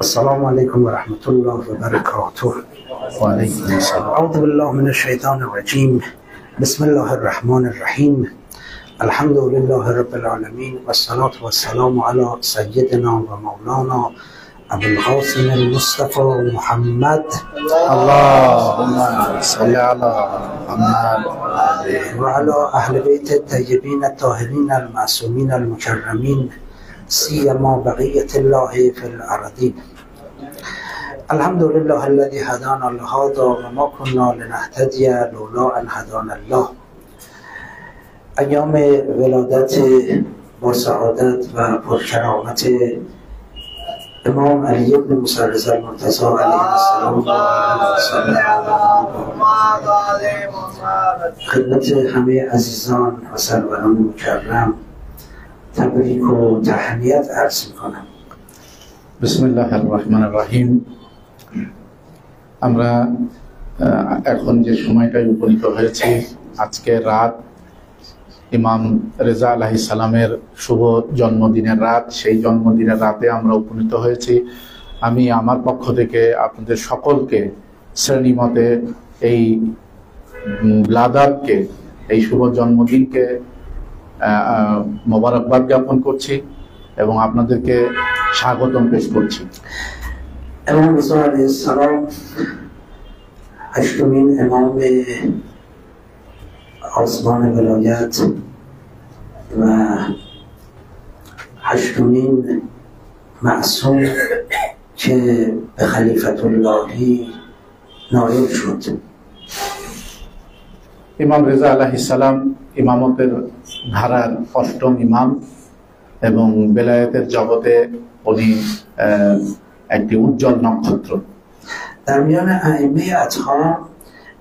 السلام عليكم ورحمة الله وبركاته. وعليكم السلام. أعوذ بالله من الشيطان الرجيم. بسم الله الرحمن الرحيم. الحمد لله رب العالمين والصلاة والسلام على سيدنا ومولانا أبو القاسم المصطفى محمد اللهم صل على محمد وعلى أهل بيت الطيبين الطاهرين المعصومين المكرمين سيما بقية الله في الأرضين. الحمد لله الذي هدانا لهذا وما كنا لنهتدي لولا أن هدانا الله. ایام ولادت با سعادت و پرکرامت امام علی بن موسی رضا المرتضی علیه السلام خدمت همه عزیزان و سروران مکرم تبریک و تهنیت عرض میکنم. بسم الله الرحمن الرحیم. আমরা এখন যে সময়টায় উপনীত হয়েছি, আজকে রাত ইমাম রেজা আলাইহিস সালামের শুভ জন্মদিনের রাত। সেই জন্মদিনের রাতে আমরা উপনীত হয়েছি। আমি আমার পক্ষ থেকে আপনাদের সকলকে শ্রেণীমতে এই লাদাবকে, এই শুভ জন্মদিনকে মোবারকবাদ জ্ঞাপন করছি এবং আপনাদেরকে স্বাগতম পেশ করছি। امام رضا علیه السلام هشتمین امام آسمان ولایت و هشتمین معصوم که به خلیفت اللهی نائل شد. ইমাম রেজা আলাইহিস সালাম ইমামতের ধারার অষ্টম ইমাম এবং বেলায়েতের জগতে উনি একটি উজ্জ্বল নক্ষত্র। در میان ائمه اطهار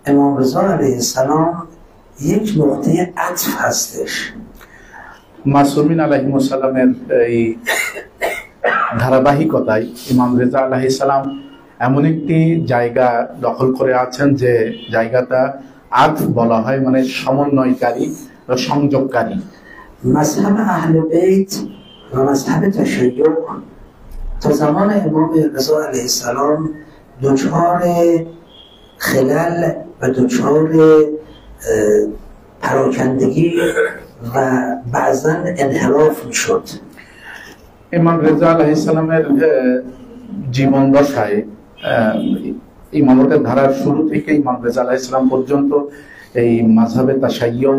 امام رضا علیه السلام یک نقطه عطف هستش. মাসুমিন আলাইহিস সালামের এই ধারাবাহিকতায় ইমাম রেজা আলাইহিস সালাম এমন একটি জায়গা দখল করে আছেন যে জায়গাটা আতফ বলা হয়, মানে সমন্বয়কারী বা সংযোগকারী। مذهب اهل بیت و مذهب تشیع تا زمان امام رضا علیه السلام دچار خلل و دچار پراکندگی و بعضا انحراف میشد. ইমাম রেজা আলাইহিস সালামের জীবন দশায় ইমামতের ধারার শুরু থেকে ইমাম রেজা আলাইহিস সালাম পর্যন্ত এই মাযহাবে তাশাইয়্য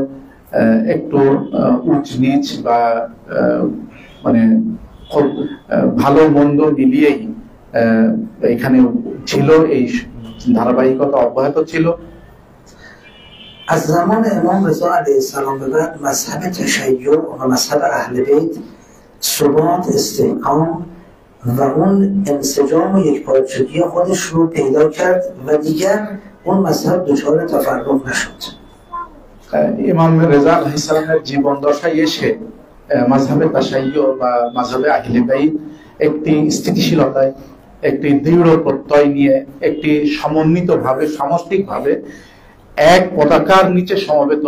একটু উচ্চ নিচ বা মানে ভালো মন্দ মিলিয়েই এখানে ছিল, এই ধারাবাহিকতা অব্যাহত ছিল। از زمان امام رضا علیه السلام به بعد مذهب تشیع و مذهب اهل بیت ثبات، استحکام و اون انسجام و یکپارچگی خودش رو پیدا کرد و دیگر اون مذهب دچار تفرق نشد. ইমাম রেজা আলাইহিস সালামের জীবন দশায় এসে মাযহাবে তাশাইয়্য বা মাযহাবে আহলে বাইত একটি স্থিতিশীলতায়, একটি দৃঢ় প্রত্যয় নিয়ে, একটি সমন্বিতভাবে, সামষ্টিকভাবে এক পতাকার নিচে সমবেত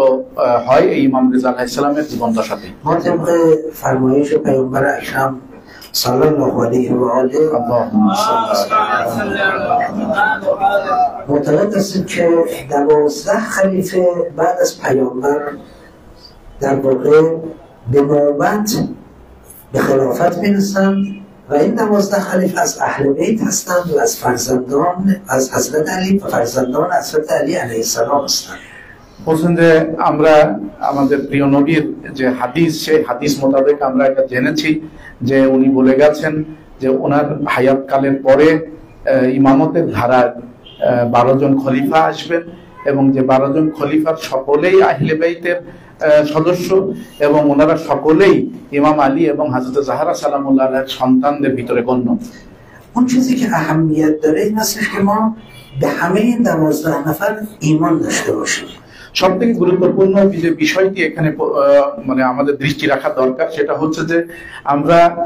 হয় এই ইমাম রেজা আলাইহিস সালামের জীবন দশাতে। ما طبق فرمایش پیامبر اکرم صلی الله علیه و آله معتقد هستیم که 12 خلیفه بعد از پیامبر در واقع به نوبت به خلافت میرسند و این 12 خلیفه از اهل بیت هستند و از فرزندان از حضرت علی و فرزندان حضرت علی علیه السلام هستند. বলছেন যে আমরা আমাদের প্রিয় নবীর যে হাদিস, সেই হাদিস মোতাবেক আমরা এটা জেনেছি যে উনি বলে গেছেন যে ওনার হায়াত কালের পরে ইমামতের ধারার 12 জন খলিফা আসবেন এবং যে 12 জন খলিফার সকলেই আহলে বাইতের সদস্য এবং ওনারা সকলেই ইমাম আলী এবং হযরত জাহরা সালামুল্লাহ আলাইহির সন্তানদের ভিতরে গণ্য। اون چیزی که اهمیت داره این هستش که ما به همه این 12 نفر ایمان داشته باشیم. সবথেকে গুরুত্বপূর্ণ যে বিষয়টি এখানে মানে আমাদের দৃষ্টি রাখা দরকার সেটা হচ্ছে যে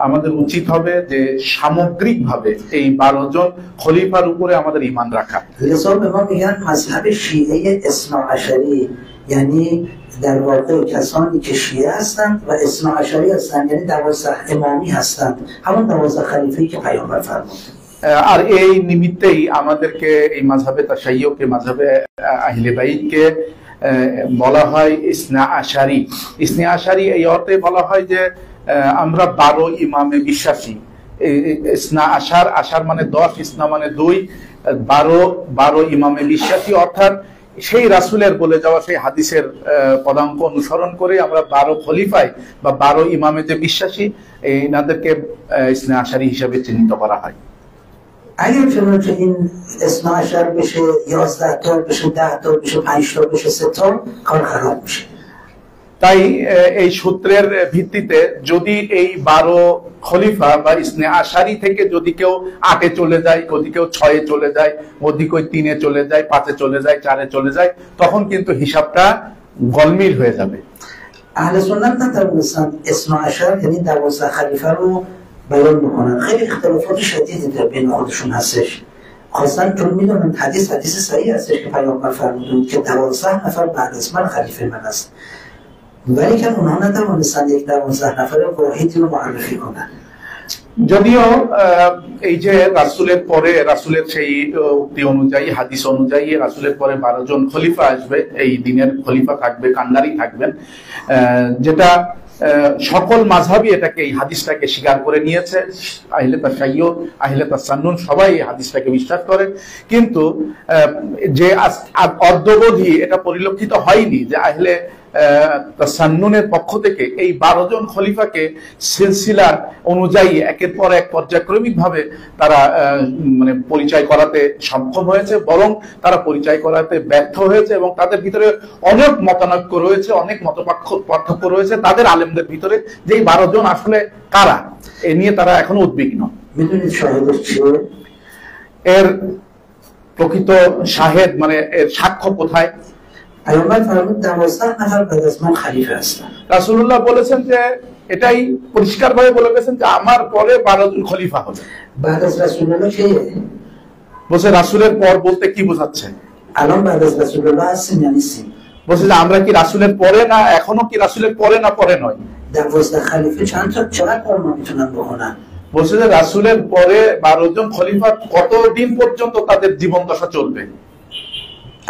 আমাদের উচিত হবে যে সামগ্রিকভাবে এই 12 জন খলিফার উপরে আমাদের ঈমান রাখা। لذا به ما میگن مذهب شیعه اثنا عشری، یعنی در واقع کسانی که شیعه هستند و اثنا عشری هستند، یعنی 12 امامی هستند، همون 12 خلیفه‌ای که پیامبر فرمود. আর এই নিমিত্তেই আমাদেরকে এই মাযহাবে তাশাইয়ুকে, মাযহাবে আহলে বাইতকে বলা হয় ইসনা আশারি। ইসনা আশারি এই অর্থে বলা হয় যে আমরা 12 ইমামে বিশ্বাসী। ইসনা আশার, আশার মানে 10, ইসনা মানে 2, 12 ইমামে বিশ্বাসী, অর্থাৎ সেই রাসূলের বলে যাওয়া সেই হাদিসের পদাঙ্ক অনুসরণ করে আমরা 12 খলিফায় বা 12 ইমামে যে বিশ্বাসী, এনাদেরকে ইসনা আশারি হিসেবে চিহ্নিত করা হয়। اگر چنانچه این 12 بشه، 11 تا بشه، 10 تا بشه، 5 تا بشه، 3 تا، کار خراب میشه। তাই এই সূত্রের ভিত্তিতে যদি এই 12 খলিফা বা ইসনে আশারি থেকে যদি কেউ 8-এ চলে যায়, যদি কেউ 6-এ চলে যায়, যদি কেউ 3-এ চলে যায়, 5-এ চলে যায়, 4-এ চলে যায়, তখন কিন্তু হিসাবটা গলমিল হয়ে যাবে। اهل سنت نتوانستن اثنا عشر یعنی 12 خلیفه رو بیان بکنن. خیلی اختلافات شدیدی در بین خودشون هستش. خواستن چون میدونن حدیث صحیح هستش که پیامبر فرمودند که 12 نفر بعد از من خلیفه من است، ولی که اونها نتوانستن یک 12 نفر واحدی رو معرفی کنن। যদিও এই যে রাসূলের পরে, রাসূলের সেই উক্তি অনুযায়ী, হাদিস অনুযায়ী রাসূলের পরে 12 জন খলিফা আসবে, এই দিনের খলিফা থাকবে, কান্ডারি থাকবেন, যেটা সকল মাযহাবই এটাকে, এই হাদিসটাকে স্বীকার করে নিয়েছে। আহলে তাশাইয়ুদ, আহলে তাসান্নুন সবাই এই হাদিসটাকে বিশ্বাস করে, কিন্তু যে অদ্যবধি এটা পরিলক্ষিত হয়নি যে আহলে তাসান্নুনের পক্ষ থেকে এই 12 জন খলিফাকে সিলসিলা অনুযায়ী একের পর এক পর্যায়ক্রমিকভাবে তারা মানে পরিচয় করাতে সক্ষম হয়েছে, বরং তারা পরিচয় করাতে ব্যর্থ হয়েছে, এবং তাদের ভিতরে অনেক মতানৈক্য রয়েছে, অনেক পার্থক্য রয়েছে তাদের আলেমদের ভিতরে যে এই 12 জন আসলে কারা, এ নিয়ে তারা এখনো উদ্বিগ্ন। এর প্রকৃত শাহেদ মানে এর সাক্ষ্য কোথায়? রাসূলুল্লাহ বলেছেন যে এটাই পরিষ্কার ভাবে বলে গেছেন যে আমার পরে 12 জন খলিফা হবে। বলছে রাসূলের পর বলতে কি বোঝাচ্ছে? বলছে যে আমরা কি রাসূলের পরে না, এখনো কি রাসূলের পরে না পরে নয়? বলছে যে রাসূলের পরে 12 জন খলিফা কতদিন পর্যন্ত তাদের জীবন দশা চলবে?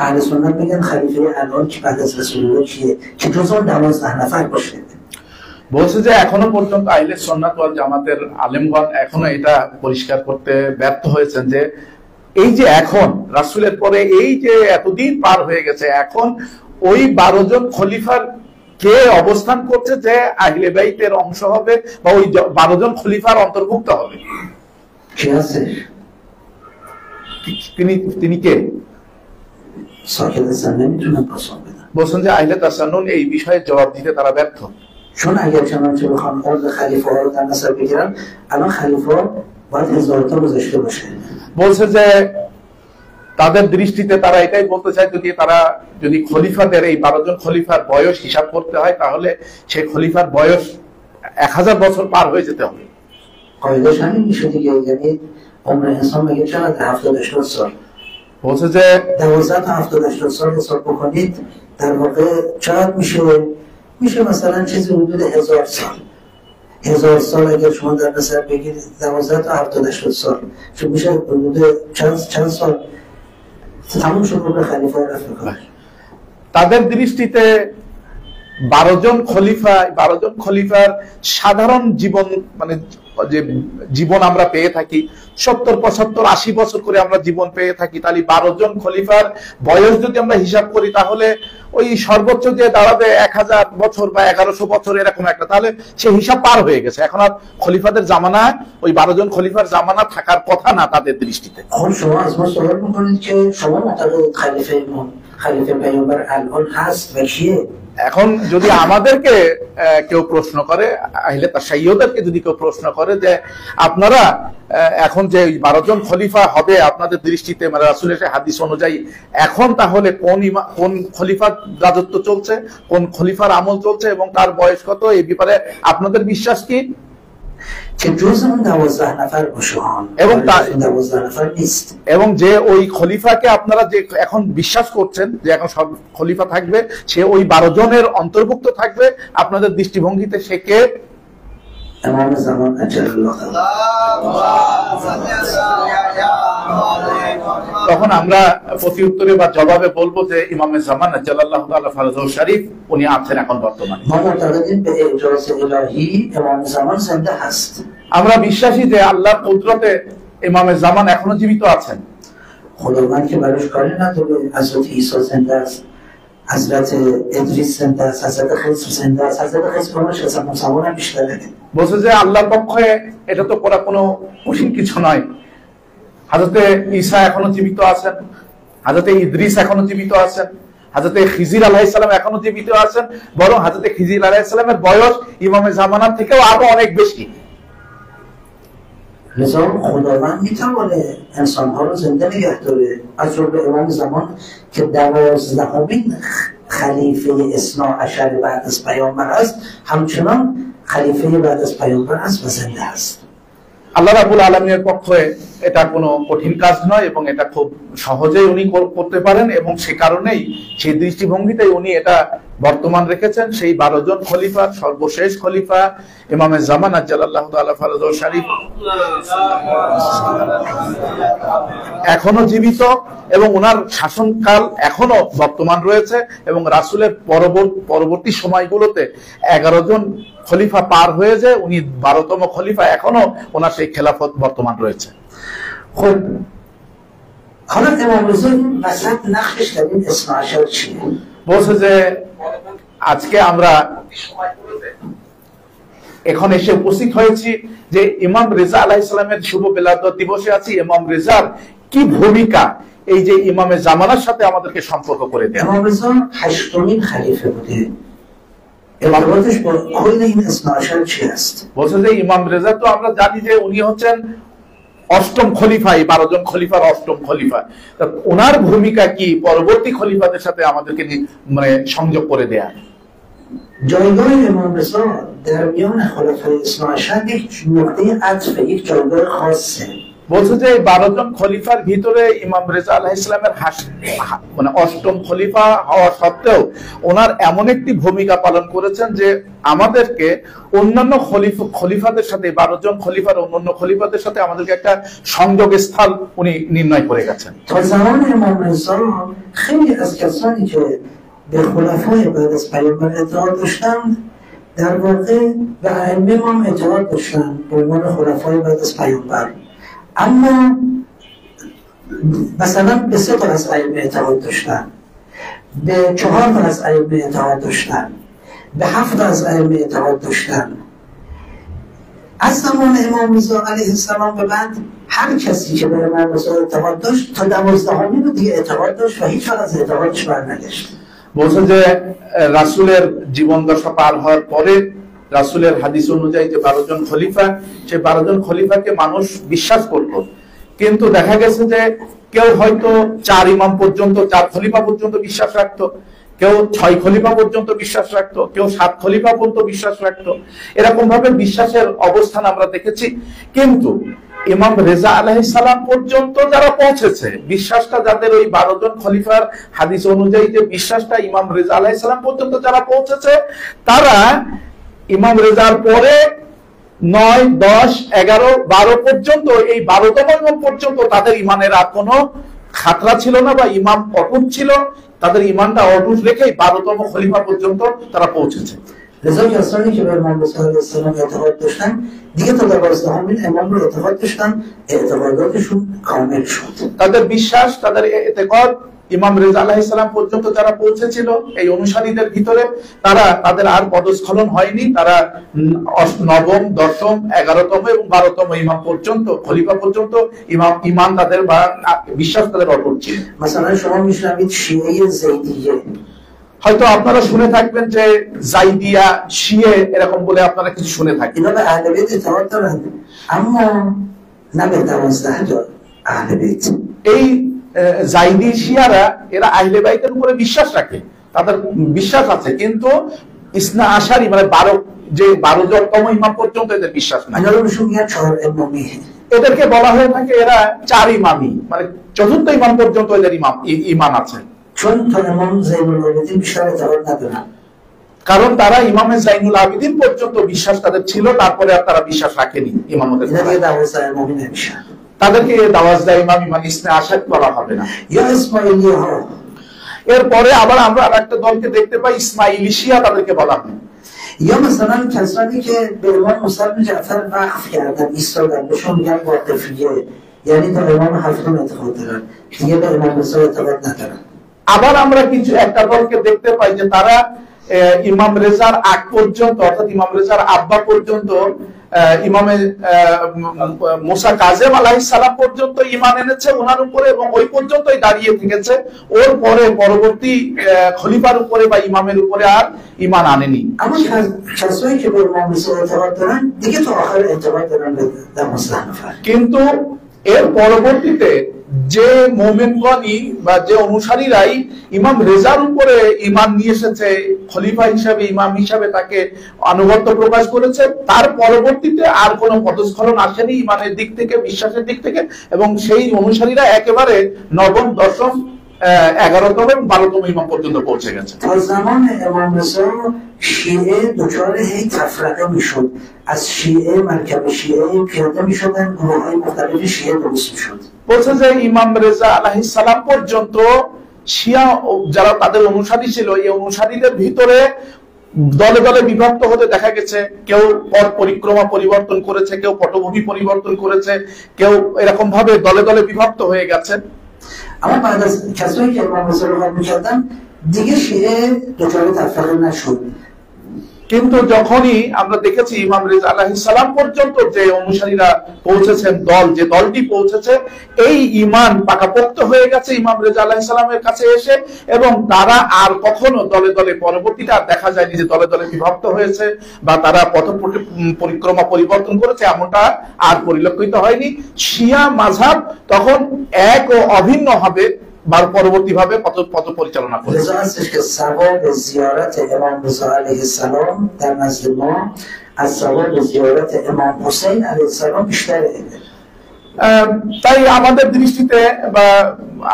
اهل سنت میگن خلیفه الان که بعد از رسول الله کیه که جزو 12 نفر باشه। বলছে যে এখনো পর্যন্ত আহলে সুন্নাত ওয়াল জামাতের আলেমগণ এখনো এটা পরিষ্কার করতে ব্যর্থ হয়েছেন যে এই যে এখন রাসূলের পরে এই যে এতদিন পার হয়ে গেছে, এখন ওই 12 জন খলিফার কে অবস্থান করছে যে আহলে বাইতের অংশ হবে বা ওই 12 জন খলিফার অন্তর্ভুক্ত হবে। কে আছে? তিনি কে? বলছেন যে আহলে তাসান্নুন এই বিষয়ে জবাব দিতে তারা ব্যর্থ। چون اگر چنانچه بخوام عرض خلیفه ها رو در نظر بگیرم، الان خلیفه ها باید 1000 تا گذاشته باشه। বলছে যে তাদের দৃষ্টিতে তারা এটাই বলতে চায় যদি খলিফাদের এই 12 জন খলিফার বয়স হিসাব করতে হয় তাহলে সেই খলিফার বয়স 1000 বছর পার হয়ে যেতে হবে। قاعده‌اش همین میشه دیگه، یعنی عمر انسان میگه چقدر 70 سال. বলছে যে 12 تا 70 سال حساب بکنید در واقع چقدر میشه مثلا چیزی حدود 1000 سال. 1000 سال اگر شما در نظر بگیرید 12 تا 70 سال چون میشه حدود چند سال تموم شد به خلیفه رفت میکنه। তাদের দৃষ্টিতে 12 জন খলিফার সাধারণ জীবন মানে যে জীবন আমরা পেয়ে থাকি 70, 75, 80 বছর করে আমরা জীবন পেয়ে থাকি, তাহলে 12 জন খলিফার বয়স যদি আমরা হিসাব করি তাহলে ওই সর্বোচ্চ যে দাঁড়াবে 1000 বছর বা 1100 বছর এরকম একটা, তাহলে সে হিসাব পার হয়ে গেছে। এখন আর খলিফাদের জামানা, ওই 12 জন খলিফার জামানা থাকার কথা না তাদের দৃষ্টিতে। এখন যদি আমাদেরকে কেউ প্রশ্ন করে, আহলে তাশাইয়ুদেরকে যদি কেউ প্রশ্ন করে যে আপনারা এখন যে 12 জন খলিফা হবে আপনাদের দৃষ্টিতে মানে রাসূলের হাদিস অনুযায়ী এখন তাহলে কোন খলিফার রাজত্ব চলছে, কোন খলিফার আমল চলছে এবং তার বয়স কত, এই ব্যাপারে আপনাদের বিশ্বাস কি? که جز اون 12 نفر باشه ها، এবং 12 نفر نیست. এবং যে ওই খলিফাকে আপনারা যে এখন বিশ্বাস করছেন যে এখন সব খলিফা থাকবে, সে ওই 12 জনের অন্তর্ভুক্ত থাকবে, আপনাদের দৃষ্টিভঙ্গিতে সে কে? امام زمان اجل الله تعالی. তখন আমরা প্রতি উত্তরে বা জবাবে বলবো যে ইমামে জামান আজ্জালাল্লাহু তাআলা ফারজাহু শরীফ উনি আছেন এখন বর্তমানে। ما معتقدیم به اعجاز الهی امام زمان زنده هست. আমরা বিশ্বাসী যে আল্লাহর কুদরতে ইমামে জামান এখনো জীবিত আছেন। خداوند که براش کاری نداره. حضرت عیسی زنده است، حضرت ادریس زنده است، حضرت خضر زنده است. حضرت خضر اونش از امام زمان هم بیشتره. বলছে যে আল্লাহর পক্ষে এটা তো করা কোনো কঠিন কিছু নয়। হযরতে ঈসা এখনো জীবিত আছেন, হযরতে ইদ্রিস এখনো জীবিত আছেন, হযরতে খিজির আলাইহিস সালাম এখনো জীবিত আছেন, বরং হযরতে খিজির আলাইহিস সালামের বয়স ইমামে জামানার থেকেও আরো অনেক বেশি। لذا خداوند میتونه انسانها رو زنده نگه داره، از جمله امام زمان که 12مین خلیفه اثنا عشر بعد از پیامبر است، همچنان خلیفه بعد از پیامبر است و زنده است. আল্লাহ রাব্বুল আলামিনের পক্ষে এটা কোনো কঠিন কাজ নয় এবং এটা খুব সহজেই উনি করতে পারেন, এবং সে কারণেই সেই দৃষ্টিভঙ্গিতে উনি এটা বর্তমান রেখেছেন। সেই 12 জন খলিফার সর্বশেষ খলিফা ইমামে জামান আজ্জালাল্লাহু তাআলা ফারজাহু শরীফ এখনো জীবিত এবং ওনার শাসনকাল এখনো বর্তমান রয়েছে, এবং রাসূলের পরবর্তী সময়গুলোতে 11 জন খলিফা পার হয়ে যায়, উনি 12তম খলিফা, এখনো ওনার সেই খেলাফত বর্তমান রয়েছে। خب حالا امام رضا این وسط نقشش در این اثنا عشر چیه؟ বলছে যে আজকে আমরা এখন এসে উপস্থিত হয়েছি যে ইমাম রেজা আলাইহিস সালামের শুভ বেলাদত দিবসে আছি। ইমাম রেজার কি ভূমিকা এই যে ইমামে জামানার সাথে আমাদেরকে সম্পর্ক করে দেন। امام رضا 8مین خلیفه بوده. ارتباطش با کل این اثنا عشر چی است؟ বলছে যে ইমাম রেজা তো আমরা জানি যে উনি হচ্ছেন 8ম খলিফা, এই 12 জন খলিফার 8ম খলিফা। তা ওনার ভূমিকা কি পরবর্তী খলিফাদের সাথে আমাদেরকে মানে সংযোগ করে দেয়া? جایگاه امام رضا در میان خلفای اثنا عشر یک نقطه عطف، یک جایگاه خاصه. বলছে যে 12 জন খলিফার ভিতরে ইমাম রেজা আলাইহিস সালামের মানে 8ম খলিফা হওয়া সত্ত্বেও ওনার এমন একটি ভূমিকা পালন করেছেন যে আমাদেরকে অন্যান্য খলিফাদের সাথে 12 জন খলিফার অন্যান্য খলিফাদের সাথে আমাদেরকে একটা সংযোগ স্থল উনি নির্ণয় করে গেছেন। تا زمان امام رضا خیلی از کسانی که به خلفای بعد از پیامبر اعتقاد داشتند در واقع به ائمه هم اعتقاد داشتند به عنوان خلفای بعد از پیامبر، اما مثلا به 3 تا از ائمه اعتقاد داشتن، به 4 تا از ائمه اعتقاد داشتن، به 7 تا از ائمه اعتقاد داشتن. از زمان امام رضا علیه السلام به بعد هر کسی که به امام رضا اعتقاد داشت تا 12مین رو دیگه اعتقاد داشت و هیچ وقت از اعتقادش برنگشت. বলছে যে রাসূলের জীবন দশা পার হওয়ার পরে রাসূলের হাদিস অনুযায়ী যে 12 জন খলিফা, সেই 12 জন খলিফাকে মানুষ বিশ্বাস করত, কিন্তু দেখা গেছে যে কেউ হয়তো 4 ইমাম পর্যন্ত, 4 খলিফা পর্যন্ত বিশ্বাস রাখতো, কেউ 6 খলিফা পর্যন্ত বিশ্বাস রাখতো, কেউ 7 খলিফা পর্যন্ত বিশ্বাস রাখতো। এরকম ভাবে বিশ্বাসের অবস্থান আমরা দেখেছি। কিন্তু ইমাম রেজা আলাইহিস সালাম পর্যন্ত যারা পৌঁছেছে, বিশ্বাসটা যাদের ওই 12 জন খলিফার হাদিস অনুযায়ী যে বিশ্বাসটা ইমাম রেজা আলাইহিস সালাম পর্যন্ত যারা পৌঁছেছে, তারা ইমাম রেজার পরে 9, 10, 11, 12 পর্যন্ত, এই 12তম ইমাম পর্যন্ত তাদের ইমানের আর কোনো খাতরা ছিল না, বা ইমাম অটুট ছিল, তাদের ইমানটা অটুট রেখে 12তম খলিফা পর্যন্ত তারা পৌঁছেছে। لذا کسانی که به امام رضا علیه السلام اعتقاد داشتن دیگه تا 12مین امام رو اعتقاد داشتن، اعتقاداتشون کامل شد. তাদের বিশ্বাস, তাদের اعتقاد ইমাম রেজা আলাইহিস সালাম পর্যন্ত যারা পৌঁছেছিল এই অনুসারীদের ভিতরে, তারা তাদের আর পদস্খলন হয়নি। তারা 9ম, 10ম, 11তম এবং 12তম ইমাম পর্যন্ত, খলিফা পর্যন্ত ইমান তাদের বা বিশ্বাস তাদের অটুট ছিল। مثلا شما میشنوید شیعه زیدیه، হয়তো আপনারা শুনে থাকবেন যে জাইদিয়া, শিয়ে, এরকম বলে আপনারা কিছু শুনে থাকেন। اینا به اهل بیت اعتقاد دارن اما نه به 12 تا اهل بیت. এই জাইদি শিয়ারা এরা আহলে বাইতের উপরে বিশ্বাস রাখে, তাদের বিশ্বাস আছে, কিন্তু ইসনা আশারি মানে 12 যে 12তম ইমাম পর্যন্ত এদের বিশ্বাস নাই। اینا رو بهشون میگن 4 امامی. এদেরকে বলা হয়ে থাকে এরা 4 ইমামই, মানে 4র্থ ইমাম পর্যন্ত এদের ইমান আছে। چون تا امام زین العابدین بیشتر اعتقاد ندارن. কারণ তারা ইমামে জাইনুল আবিদিন পর্যন্ত বিশ্বাস তাদের ছিল, তারপরে আর তারা বিশ্বাস রাখেনি ইমামতের। اینا دیگه 12 امامی نمیشن. তাদেরকে দাওয়াজদা ইমাম মানে ইসনে আশাদ বলা হবে না। یا اسماعیلی ها. এরপরে আবার আমরা আরেকটা দলকে দেখতে পাই ইসমাইলি শিয়া, তাদেরকে বলা হয়। یا مثلا کسانی که به امام موسی بن جعفر وقف کردن ایستادن بهشون میگن واقفیه، یعنی تا امام هفتم اعتقاد دارن، دیگه به امام موسی اعتقاد ندارن. আবার আমরা কিছু একটা দলকে দেখতে পাই যে তারা ইমাম রেজার আগ পর্যন্ত, অর্থাৎ ইমাম রেজার আব্বা পর্যন্ত, ইমামে মুসা কাজেম আলাইহিস সালাম পর্যন্ত ঈমান এনেছে ওনার উপরে, এবং ওই পর্যন্তই দাঁড়িয়ে থেকেছে। ওর পরে পরবর্তী খলিফার উপরে বা ইমামের উপরে আর ঈমান আনেনি। اما کسایی که به امام موسی اعتقاد دارن دیگه تا آخر اعتقاد دارن به 12 نفر. কিন্তু এর পরবর্তীতে যে মুমিনগণই বা যে অনুসারীরাই ইমাম রেজার উপরে ঈমান নিয়ে এসেছে, খলিফা হিসাবে ইমাম হিসাবে তাকে আনুগত্য প্রকাশ করেছে, তার পরবর্তীতে আর কোনো পদস্খলন আসেনি ঈমানের দিক থেকে, বিশ্বাসের দিক থেকে, এবং সেই অনুসারীরা একেবারে নবম, দশম, 11তম এবং 12তম ইমাম পর্যন্ত পৌঁছে গেছে। تا زمان امام رضا شیعه دچار هی تفرقه میشد، از شیعه مرکب شیعه پیاده میشدن، گروه های مختلف شیعه درست میشد. বলছে যে ইমাম রেজা আলাইহিস সালাম পর্যন্ত শিয়া যারা তাদের অনুসারী ছিল, এই অনুসারীদের ভিতরে দলে দলে বিভক্ত হতে দেখা গেছে। কেউ পথ পরিক্রমা পরিবর্তন করেছে, কেউ পটভূমি পরিবর্তন করেছে, কেউ এরকম ভাবে দলে দলে বিভক্ত হয়ে গেছে। اما بعد از کسایی که امام رضا رو قبول کردن دیگه شیعه دچار تفرقه نشد. কিন্তু যখনই আমরা দেখেছি ইমাম রেজা আলাইহিস সালাম পর্যন্ত যে অনুসারীরা পৌঁছেছেন, যে দলটি পৌঁছেছে, এই ঈমান পাকাপোক্ত হয়ে গেছে ইমাম রেজা আলাইহিস সালামের কাছে এসে, এবং তারা আর কখনো দলে দলে, পরবর্তীতে আর দেখা যায়নি যে দলে দলে বিভক্ত হয়েছে বা তারা পথ পরিক্রমা পরিবর্তন করেছে, এমনটা আর পরিলক্ষিত হয়নি। শিয়া মাযহাব তখন এক ও অভিন্ন হবে পরবর্তী ভাবে পথ পরিচালনা করে। لذا هستش که ثواب زیارت امام رضا علیه السلام در نزد ما از ثواب زیارت امام حسین علیه السلام بیشتره. তাই আমাদের দৃষ্টিতে বা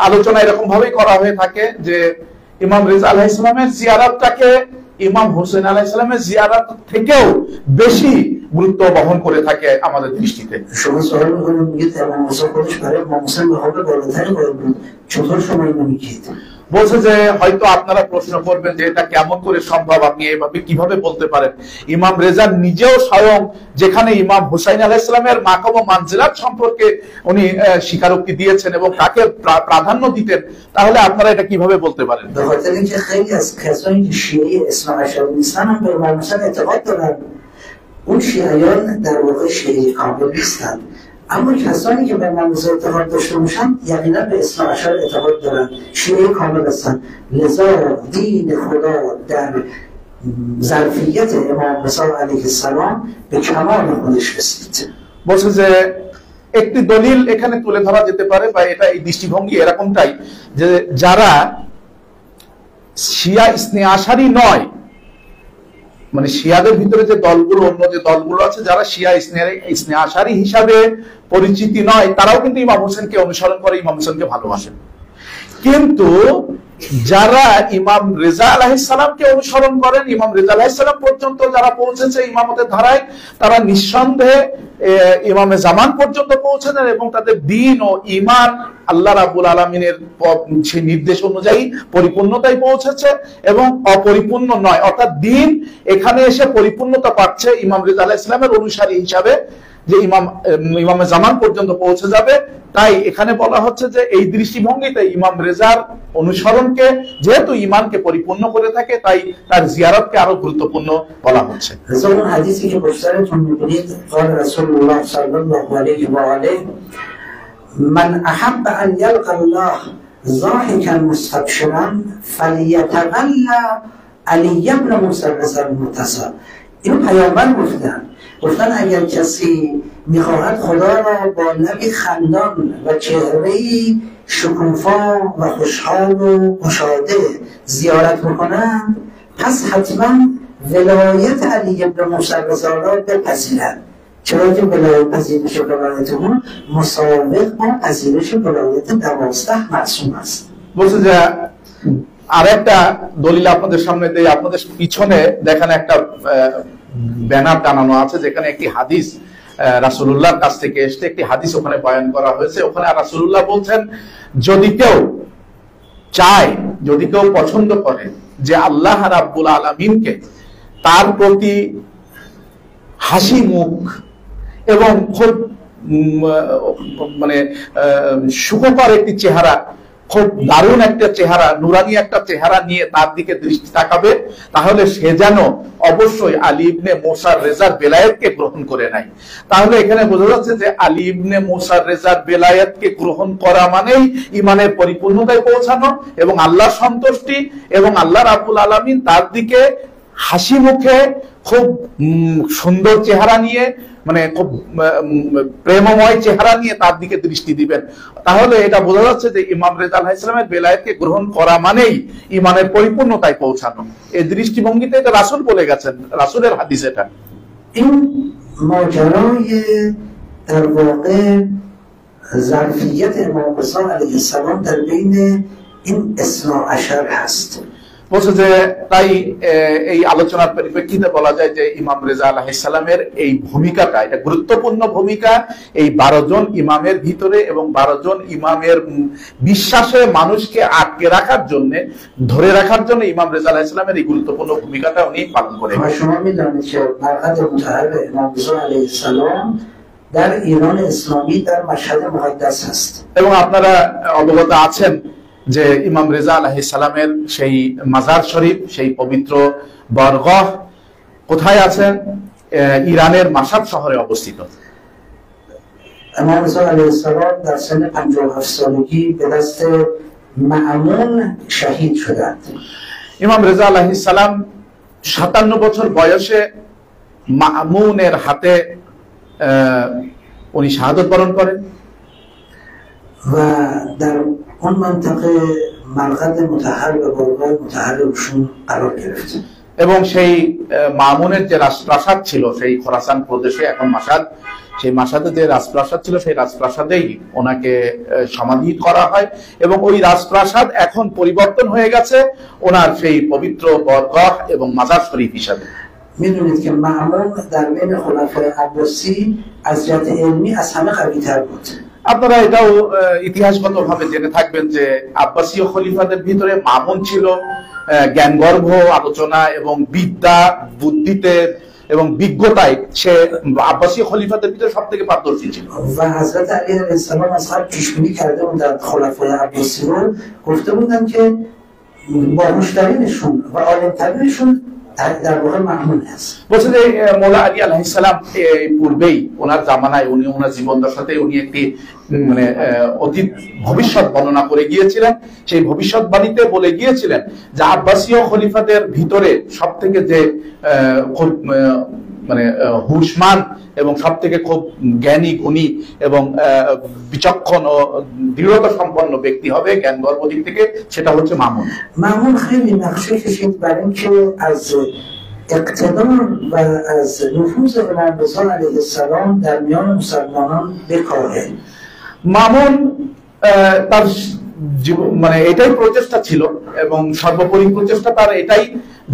আলোচনা এরকম ভাবেই করা হয়ে থাকে যে ইমাম রেজা আলাইহিস সালামের জিয়ারতটাকে ইমাম হোসেন আলাইহিস সালামের জিয়ারত থেকেও বেশি গুরুত্ব বহন করে থাকে আমাদের দৃষ্টিতে। شما سوال می‌کنید میگید امام موسی خودش برای امام حسین مقام بالاتری قائل بود، چطور شما اینو میگید؟ বলছে যে হয়তো আপনারা প্রশ্ন করবেন যে এটা কেমন করে সম্ভব, আপনি এইভাবে কিভাবে বলতে পারেন? ইমাম রেজা নিজেও স্বয়ং যেখানে ইমাম হুসাইন আলাইহিস সালামের মাকাম ও মানজিলাত সম্পর্কে উনি স্বীকারোক্তি দিয়েছেন এবং তাকে প্রাধান্য দিতেন, তাহলে আপনারা এটা কিভাবে বলতে পারেন? به خاطر اینکه خیلی از کسایی که شیعه اثنا عشری نیستن هم به امام حسین اعتقاد دارن. اون شیعیان در واقع شیعه کامل نیستن، اما کسانی که به امام رضا اعتقاد داشته باشن یقینا به اثنا عشر اعتقاد دارن، شیعه کامل هستن. لذا دین خدا در ظرفیت امام رضا علیه السلام به کمال خودش رسید. বলছে যে একটি দলিল এখানে তুলে ধরা যেতে পারে, বা এটা এই দৃষ্টিভঙ্গি এরকমটাই যে যারা শিয়া ইসনে আশারি নয়, মানে শিয়াদের ভিতরে যে দলগুলো, অন্য যে দলগুলো আছে, যারা শিয়া ইসনে আশারি হিসাবে পরিচিতি নয়, তারাও কিন্তু ইমাম হোসেনকে অনুসরণ করে, ইমাম হোসেনকে ভালোবাসেন। কিন্তু যারা ইমাম রেজা আলাইহিস সালামকে অনুসরণ করেন, ইমাম রেজা আলাইহিস সালাম পর্যন্ত যারা পৌঁছেছে ইমামতের ধারায়, তারা নিঃসন্দেহে ইমামে জামান পর্যন্ত পৌঁছেছেন এবং তাদের দ্বীন ও ঈমান আল্লাহ রাব্বুল আলামিনের সেই নির্দেশ অনুযায়ী পরিপূর্ণতায় পৌঁছেছে এবং অপরিপূর্ণ নয়, অর্থাৎ দ্বীন এখানে এসে পরিপূর্ণতা পাচ্ছে ইমাম রেজা আলাইহিস সালামের অনুসারী হিসাবে, যে ইমামে জামান পর্যন্ত পৌঁছে যাবে। তাই এখানে বলা হচ্ছে যে এই দৃষ্টিভঙ্গিতে ইমাম রেজার অনুসরণকে যেহেতু ঈমানকে পরিপূর্ণ করে থাকে, তাই তার জিয়ারতকে আরো গুরুত্বপূর্ণ বলা হচ্ছে। رسول حدیثی که پشترتون می‌بینید قال رسول الله صلی الله علیه و آله من احب ان یلقى الله ضاحكا مستبشرا فلیتولى علی بن موسی المرتضی. اینو پیامبر گفتن اگر کسی میخواهد خدا را با لبی خندان و چهره‌ای شکوفا و خوشحال و گشاده زیارت بکنند، پس حتما ولایت علی ابن موسی رضا را بپذیرد، چرا که ولایت پذیرش ولایت اون مسابق با پذیرش ولایت 12 معصوم است. বলছে যে আরেকটা দলিল আপনাদের সামনে দেই, আপনাদের পিছনে দেখেন একটা ব্যানার টানানো আছে যেখানে একটি হাদিস রাসূলুল্লাহর কাছ থেকে এসে একটি হাদিস ওখানে বয়ান করা হয়েছে। ওখানে রাসূলুল্লাহ বলছেন, যদি কেউ চায়, যদি কেউ পছন্দ করে যে আল্লাহ রাব্বুল আলামিনকে তার প্রতি হাসি মুখ এবং খুব মানে সুখকর একটি চেহারা, খুব দারুণ একটা চেহারা, নুরানি একটা চেহারা নিয়ে তার দিকে দৃষ্টি তাকাবে, তাহলে সে যেন অবশ্যই আলী ইবনে মুসার রেজার বেলায়েতকে গ্রহণ করে নেয়। তাহলে এখানে বোঝা যাচ্ছে যে আলী ইবনে মুসার রেজার বেলায়েতকে গ্রহণ করা মানেই ইমানের পরিপূর্ণতায় পৌঁছানো এবং আল্লাহর সন্তুষ্টি এবং আল্লাহ রাব্বুল আলামিন তার দিকে হাসি মুখে খুব সুন্দর চেহারা নিয়ে, মানে খুব প্রেমময় চেহারা নিয়ে তার দিকে দৃষ্টি দিবেন। তাহলে এটা বোঝা যাচ্ছে যে ইমাম রেজা আলাইহিস সালামের বেলায়েতকে গ্রহণ করা মানেই ইমানের পরিপূর্ণতায় পৌঁছানো। এই দৃষ্টিভঙ্গিতে এটা রাসূল বলে গেছেন, রাসূলের হাদিস এটা। این ماجرای در واقع ظرفیت امام رضا علیه السلام در بین این اثنا عشر هست. বলছে যে তাই এই আলোচনার পরিপ্রেক্ষিতে বলা যায় যে ইমাম রেজা আলাইহিস সালামের এই ভূমিকাটা, এটা গুরুত্বপূর্ণ ভূমিকা এই 12 জন ইমামের ভিতরে এবং 12 জন ইমামের বিশ্বাসে মানুষকে আটকে রাখার জন্য, ধরে রাখার জন্য ইমাম রেজা আলাইহিস সালামের এই গুরুত্বপূর্ণ ভূমিকাটা উনি পালন করেন। شما می‌دانید که مرقد مطهر امام رضا علیه السلام در ایران اسلامی در مشهد مقدس است। এবং আপনারা অবগত আছেন যে ইমাম রেজা আলাইহিস সালামের সেই মাজার শরীফ, সেই পবিত্র বরগাহ কোথায় আছে? ইরানের মাশহাদ শহরে অবস্থিত। امام رضا علیه السلام در سن 57 سالگی به دست مأمون شهید شدند. ইমাম রেজা আলাইহিস সালাম 57 বছর বয়সে মামুনের হাতে উনি শাহাদত বরণ করেন। و در اون منطقه مرقد مطهر و بارگاه مطهر روشون قرار گرفت এবং সেই মামুনের যে রাজপ্রাসাদ ছিল সেই খোরাসান প্রদেশে এখন মাশহাদ, সেই মাশহাদে যে রাজপ্রাসাদ ছিল সেই রাজপ্রাসাদেই ওনাকে সমাধি করা হয় এবং ওই রাজপ্রাসাদ এখন পরিবর্তন হয়ে গেছে ওনার সেই পবিত্র বরগাহ এবং মাজার শরীফ হিসাবে। میدونید که مأمون در بین خلفای عباسی از جهت علمی از همه قوی‌تر بود। আপনারা এটাও ইতিহাসগতভাবে জেনে থাকবেন যে আব্বাসীয় খলিফাদের ভিতরে মামুন ছিল জ্ঞানগর্ভ আলোচনা এবং বিদ্যা, বুদ্ধিতে এবং বিজ্ঞতায় সে আব্বাসীয় খলিফাদের ভিতরে সবথেকে পারদর্শী ছিল। و حضرت علی علیه السلام از قبل پیش‌بینی کرده بودند خلفای عباسی رو، گفته بودند که باهوش‌ترینشون و عالم‌ترینشون در واقع مأمون است। বলছে যে মৌলা আলী আলাইহিস সালাম পূর্বেই ওনার জামানায় উনি ওনার জীবন দশাতে উনি একটি মানে অতীত ভবিষ্যৎ বর্ণনা করে গিয়েছিলেন। সেই ভবিষ্যৎবাণীতে বলে গিয়েছিলেন যে আব্বাসীয় খলিফাদের ভিতরে সবথেকে যে খুব মানে হুশমান এবং সবথেকে খুব জ্ঞানী গুণী এবং বিচক্ষণ ও দৃঢ়তা সম্পন্ন ব্যক্তি হবে জ্ঞানগর্ভ দিক থেকে, সেটা হচ্ছে মামুন। مأمون خیلی نقشه کشید برای اینکه از اقتدار و از نفوذ امام رضا علیه السلام در میان مسلمانان بکاهه। মামুন তার মানে এটাই প্রচেষ্টা ছিল এবং সর্বোপরি প্রচেষ্টা তার এটাই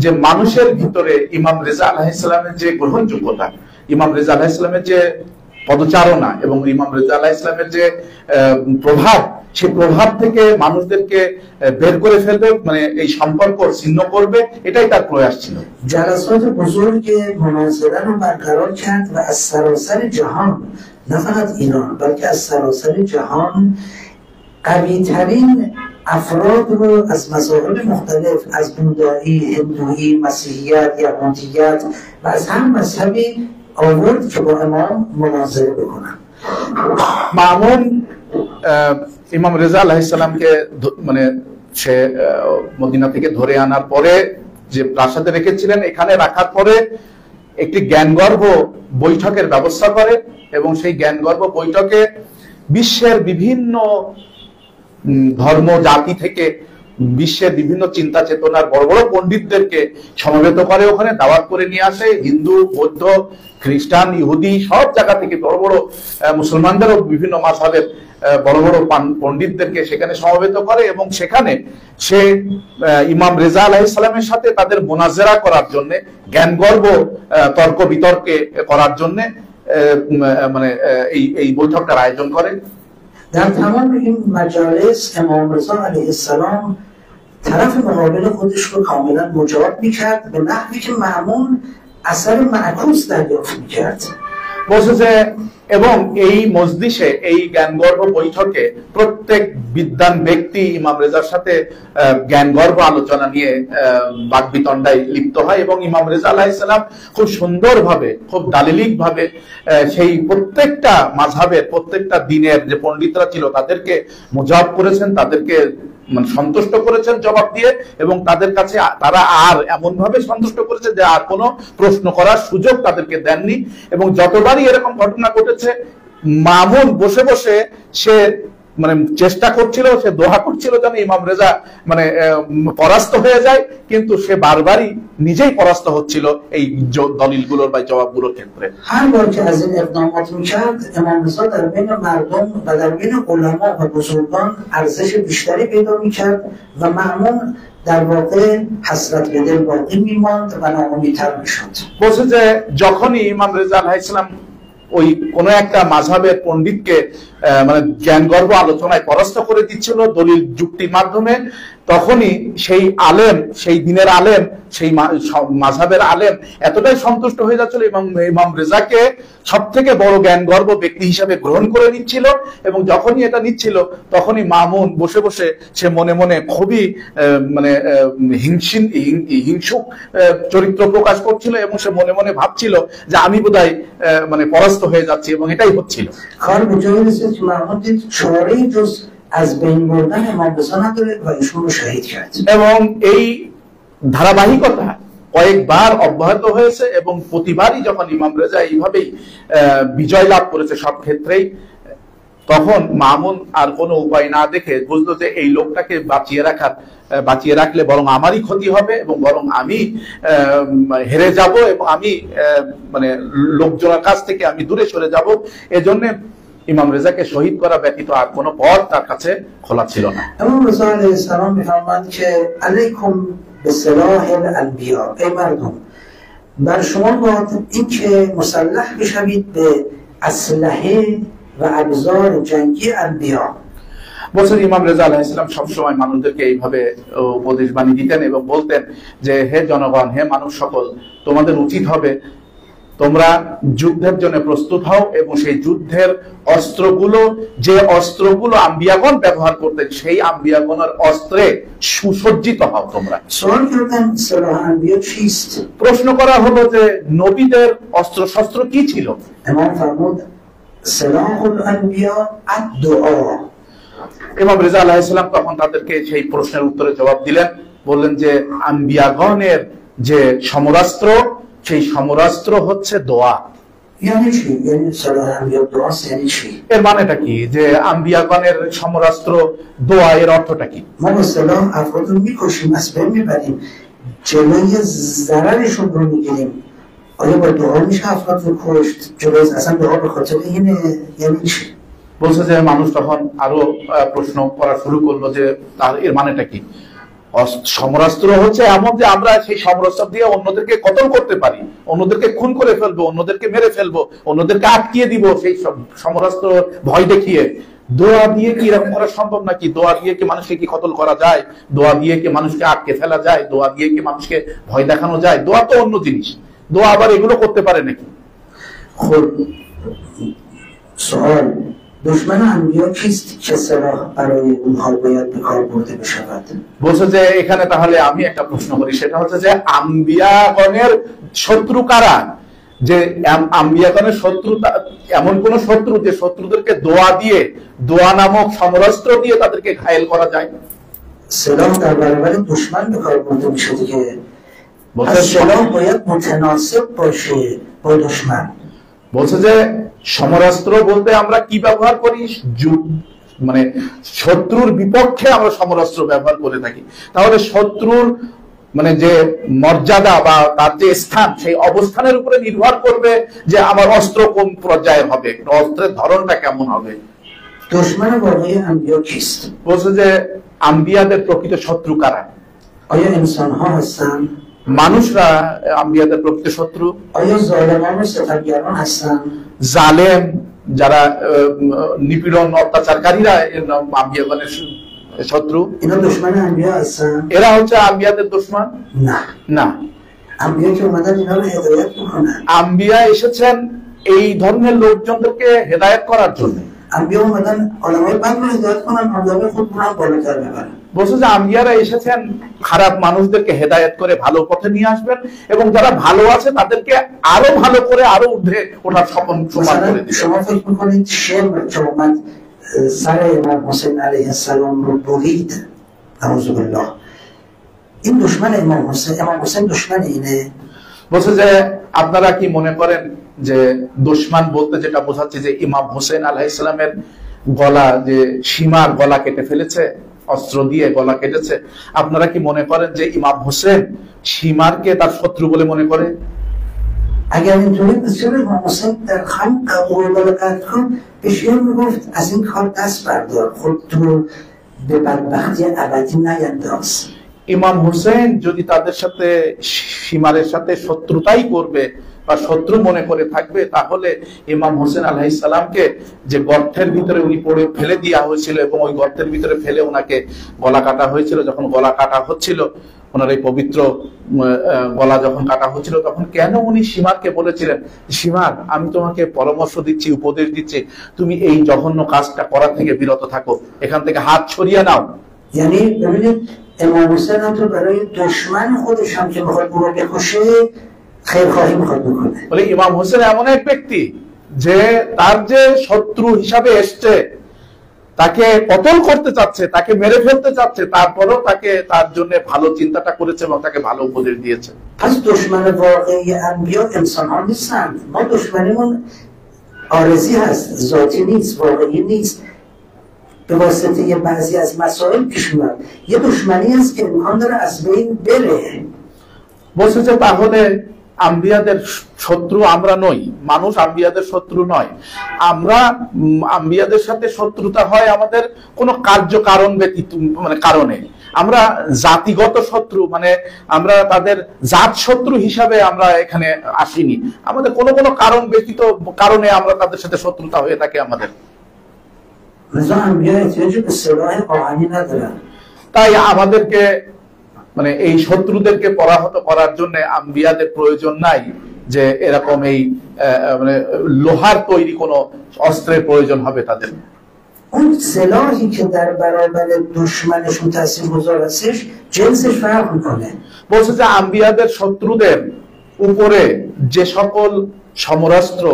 যে মানুষের ভিতরে ইমাম রেজা আলাইহিস সালামের যে গ্রহণযোগ্যতা, ইমাম রেজা আলাইহিস সালামের যে পদচারণা এবং ইমাম রেজা আলাইহিস সালামের যে প্রভাব, সেই প্রভাব থেকে মানুষদেরকে বের করে ফেলবে, মানে এই সম্পর্ক ছিন্ন করবে, এটাই তার প্রয়াস ছিল। جلسات بزرگ مناظره رو برقرار کرد و از سراسر جهان، نه فقط ایران بلکه از سراسر جهان قوی ترین افراد رو از مذاهب مختلف، از بودایی، هندویی، مسیحیت، یهودیت و از هر مذهبی آورد که با امام مناظره بکنن. মামুন ইমাম রেজা আলাইহিস সালামকে মানে সে মদিনা থেকে ধরে আনার পরে যে প্রাসাদে রেখেছিলেন, এখানে রাখার পরে একটি জ্ঞানগর্ভ বৈঠকের ব্যবস্থা করে এবং সেই জ্ঞানগর্ভ বৈঠকে বিশ্বের বিভিন্ন ধর্ম জাতি থেকে বিশ্বের বিভিন্ন চিন্তা চেতনার বড় বড় পণ্ডিতদেরকে সমবেত করে, ওখানে দাওয়াত করে নিয়ে আসে। হিন্দু, বৌদ্ধ, খ্রিস্টান, ইহুদি সব জায়গা থেকে বড় বড় মুসলমানদেরও বিভিন্ন মাযহাবের বড় বড় পণ্ডিতদেরকে সেখানে সমবেত করে, এবং সেখানে সে ইমাম রেজা আলাইহিস সালামের সাথে তাদের মোনাজেরা করার জন্য, জ্ঞানগর্ভ তর্ক বিতর্কে করার জন্য মানে এই বৈঠকটার আয়োজন করে। در تمام این مجالس امام رضا علیه السلام طرف مقابل خودش رو کاملا مجاب میکرد به نحوی که مأمون اثر معکوس دریافت میکرد। বলছে যে এবং এই মজলিসে, এই জ্ঞানগর্ভ বৈঠকে প্রত্যেক বিদ্বান ব্যক্তি ইমাম রেজার সাথে জ্ঞানগর্ভ আলোচনা নিয়ে বাকবিতণ্ডায় লিপ্ত হয়, এবং ইমাম রেজা আলাইহিস সালাম খুব সুন্দরভাবে, খুব দালিলিক ভাবে সেই প্রত্যেকটা মাযহাবের, প্রত্যেকটা দিনের যে পণ্ডিতরা ছিল তাদেরকে মুজাব করেছেন, তাদেরকে মানে সন্তুষ্ট করেছেন জবাব দিয়ে, এবং তাদের কাছে তারা আর এমন ভাবে সন্তুষ্ট করেছে যে আর কোনো প্রশ্ন করার সুযোগ তাদেরকে দেননি। এবং যতবারই এরকম ঘটনা ঘটেছে, মামুন বসে বসে সে মানে চেষ্টা করছিল, সে দোয়া করছিল যেন ইমাম রেজা মানে পরাস্ত হয়ে যায়, কিন্তু সে বারবারই নিজেই পরাস্ত হচ্ছিল এই দলিলগুলোর বা জবাবগুলোর ক্ষেত্রে। هر بار که از این اقدامات میکرد امام رضا در بین مردم و در بین علما و بزرگان ارزش بیشتری پیدا میکرد و مأمون در واقع حسرت به دل باقی میماند و ناامیدتر میشد। বলছে যে যখনই ইমাম রেজা আলাইহিস সালাম ওই কোন একটা মাযহাবের পণ্ডিতকে মানে জ্ঞানগর্ভ আলোচনায় পরাস্ত করে দিচ্ছিল দলিল যুক্তির মাধ্যমে, তখনই সেই আলেম, সেই দিনের আলেম, সেই মাযহাবের আলেম এতটাই সন্তুষ্ট হয়ে যাচ্ছিল এবং ইমাম রেজাকে সব থেকে বড় জ্ঞানগর্ভ ব্যক্তি হিসাবে গ্রহণ করে নিচ্ছিল। এবং যখনই এটা নিচ্ছিল তখনই মামুন বসে বসে সে মনে মনে খুবই মানে হিংসুক চরিত্র প্রকাশ করছিল, এবং সে মনে মনে ভাবছিল যে আমি বোধহয় মানে পরাস্ত হয়ে যাচ্ছি, এবং এটাই হচ্ছিল। এবং এই ধারাবাহিকতা কয়েকবার অব্যাহত হয়েছে, এবং প্রতিবারই যখন ইমাম রেজা এইভাবেই বিজয় লাভ করেছে সব ক্ষেত্রেই, তখন মামুন আর কোনো উপায় না দেখে বুঝলো যে এই লোকটাকে বাঁচিয়ে রাখলে বরং আমারই ক্ষতি হবে, এবং বরং আমি হেরে যাব, এবং আমি মানে লোকজনের কাছ থেকে আমি দূরে সরে যাব। এজন্য ইমাম রেজাকে শহীদ করা ব্যতীত আর কোনো পথ তার কাছে খোলা ছিল না। ইমাম রেজা আলাইহিস সালাম می‌فرمایند که علیکم بسلاح الانبیاء، ای مردم بر شما باید اینکه مسلح بشوید به اسلحه و ابزار جنگی انبیا। বলছেন ইমাম রেজা আলাইহিস সালাম সবসময় মানুষদেরকে এইভাবে উপদেশ বাণী দিতেন এবং বলতেন যে হে জনগণ, হে মানুষ সকল, তোমাদের উচিত হবে তোমরা যুদ্ধের জন্য প্রস্তুত হও, এবং সেই যুদ্ধের অস্ত্রগুলো, যে অস্ত্রগুলো আম্বিয়াগণ ব্যবহার করতেন, সেই আম্বিয়াগণের অস্ত্রে সুসজ্জিত হও তোমরা। প্রশ্ন করা হলো যে নবীদের অস্ত্র শস্ত্র কি ছিল? ইমাম রেজা আলাইহিস সালাম তখন তাদেরকে সেই প্রশ্নের উত্তরে জবাব দিলেন, বললেন যে আম্বিয়াগণের যে সমরাস্ত্র, সেই সমরাস্ত্র হচ্ছে দোয়া। এর মানেটা কি? যে আম্বিয়াগণের সমরাস্ত্র দোয়া, এর অর্থটা কি? বলছে যে মানুষ তখন আরো প্রশ্ন করা শুরু করলো যে তার এর মানেটা কি? সমরাস্ত্র হচ্ছে এমন যে আমরা সেই সমরাস্ত্র দিয়ে অন্যদেরকে কতল করতে পারি, অন্যদেরকে খুন করে ফেলবো, অন্যদেরকে মেরে ফেলবো, অন্যদেরকে আটকিয়ে দিব সেই সমরাস্ত্র ভয় দেখিয়ে। দোয়া দিয়ে কি এরকম করা সম্ভব নাকি? দোয়া দিয়ে কি মানুষকে কি কতল করা যায়? দোয়া দিয়ে কি মানুষকে আটকে ফেলা যায়? দোয়া দিয়ে কি মানুষকে ভয় দেখানো যায়? দোয়া তো অন্য জিনিস, দোয়া আবার এগুলো করতে পারে নাকি? دشمن انبیا کیست که سلاح برای اونها باید به کار برده بشود؟ বলছে যে এখানে তাহলে আমি একটা প্রশ্ন করি, সেটা হচ্ছে যে আম্বিয়াগণের শত্রু কারা? যে আম্বিয়াগণের শত্রু এমন কোন শত্রু যে শত্রুদেরকে দোয়া দিয়ে, দোয়া নামক সমরাস্ত্র দিয়ে তাদেরকে ঘায়েল করা যায়? سلاح در برابر دشمن به کار برده میشه دیگه. سلاح باید متناسب باشه با دشمن. বলছে যে সমরাস্ত্র বলতে আমরা কি ব্যবহার করি? মানে শত্রুর বিপক্ষে আমরা সমরাস্ত্র ব্যবহার করে থাকি, তাহলে শত্রুর মানে যে মর্যাদা বা তার যে স্থান, সেই অবস্থানের উপরে নির্ভর করবে যে আমার অস্ত্র কোন পর্যায়ে হবে, অস্ত্রের ধরনটা কেমন হবে। دشمن واقعی انبیا کیست؟ বলছে যে আম্বিয়াদের প্রকৃত শত্রু কারা? آیا انسان ها هستند؟ মানুষরা আম্বিয়াদের প্রকৃত শত্রু? آیا ظالمان و ستمگران هستند؟ জালেম যারা নিপীড়ন অত্যাচারকারীরা আম্বিয়াগণের শত্রু? اینا دشمن انبیا هستند؟ এরা হচ্ছে আম্বিয়াদের দুশমন? نه. না। انبیا که اومدن اینا رو هدایت میکنن. আম্বিয়া এসেছেন এই ধরনের লোকজনদেরকে হেদায়েত করার জন্য। انبیا اومدن آدمای بد رو هدایت کنن، آدمای خوب رو هم بالاتر ببرن. বলছে যে আম্বিয়ারা এসেছেন খারাপ মানুষদেরকে হেদায়েত করে ভালো পথে নিয়ে আসবেন, এবং যারা ভালো আছে তাদেরকে আরো ভালো করে আরো ঊর্ধ্বে ওঠার সমান করে দিবেন। شما فکر میکنید شعر که اومد سر امام حسین علیه السلام رو برید، اعوذ بالله، این دشمن امام حسین دشمن اینه؟ বলছে যে আপনারা কি মনে করেন যে দুশমন বলতে যেটা বোঝাচ্ছে যে ইমাম হোসেন আলাইহিস সালামের গলা, যে সীমার গলা কেটে ফেলেছে, অস্ত্র দিয়ে গলা কেটেছে, আপনারা কি মনে করেন যে ইমাম হোসেন সীমারকে তার শত্রু বলে মনে করে? اگر اینطوری بسیار امام حسین در خم قبول قد کن به شعر میگفت از این کار دست بردار، خود تو به بدبختی ابدی نینداز। ইমাম হোসেন যদি তাদের সাথে সীমারের সাথে শত্রুতাই করবে বা শত্রু মনে করে থাকবে, তাহলে ইমাম হোসেন আলাইহিস সালামকে যে গর্তের ভিতরে উনি পড়ে ফেলে দেওয়া হয়েছিল এবং ওই গর্তের ভিতরে ফেলে ওনাকে গলা কাটা হয়েছিল, যখন গলা কাটা হচ্ছিল, ওনার এই পবিত্র গলা যখন কাটা হচ্ছিল, তখন কেন উনি সীমারকে বলেছিলেন, সীমার আমি তোমাকে পরামর্শ দিচ্ছি, উপদেশ দিচ্ছি, তুমি এই জঘন্য কাজটা করা থেকে বিরত থাকো, এখান থেকে হাত ছড়িয়ে নাও। یعنی ببینید امام حسین هم تو برای دشمن خودش هم که میخواد اون رو بکشه خیرخواهی میخواد بکنه। বলে ইমাম হোসেন এমন এক ব্যক্তি যে তার যে শত্রু হিসাবে এসছে, তাকে পতন করতে চাচ্ছে, তাকে মেরে ফেলতে চাচ্ছে, তারপরেও তাকে তার জন্য ভালো চিন্তাটা করেছে এবং তাকে ভালো উপদেশ দিয়েছে। پس دشمن واقعی انبیا انسان ها نیستند، ما دشمنیمون عارضی هست، ذاتی نیست، واقعی نیست، به واسطه بعضی از مسائل پیش میاد. یه دشمنی هست که امکان داره از بین بره। বলছে যে তাহলে আম্বিয়াদের শত্রু আমরা নই, মানুষ আম্বিয়াদের শত্রু নয়, আমরা আম্বিয়াদের সাথে শত্রুতা হয় আমাদের কোনো কার্যকারণ ব্যতীত, মানে কারণে আমরা জাতিগত শত্রু, মানে আমরা তাদের জাত শত্রু হিসাবে আমরা এখানে আসিনি, আমাদের কোনো কোনো কারণ ব্যতীত কারণে আমরা তাদের সাথে শত্রুতা হয়ে থাকে আমাদের। তাই আমাদেরকে মানে এই শত্রুদেরকে পরাহত করার জন্য আম্বিয়াদের প্রয়োজন নাই যে এরকম এই মানে লোহার তৈরি কোনো অস্ত্রের প্রয়োজন হবে তাদের। اون سلاحی که در برابر دشمنشون تاثیرگذار هستش جنسش فرق میکنه. বলছে যে আম্বিয়াদের শত্রুদের উপরে যে সকল সমরাস্ত্র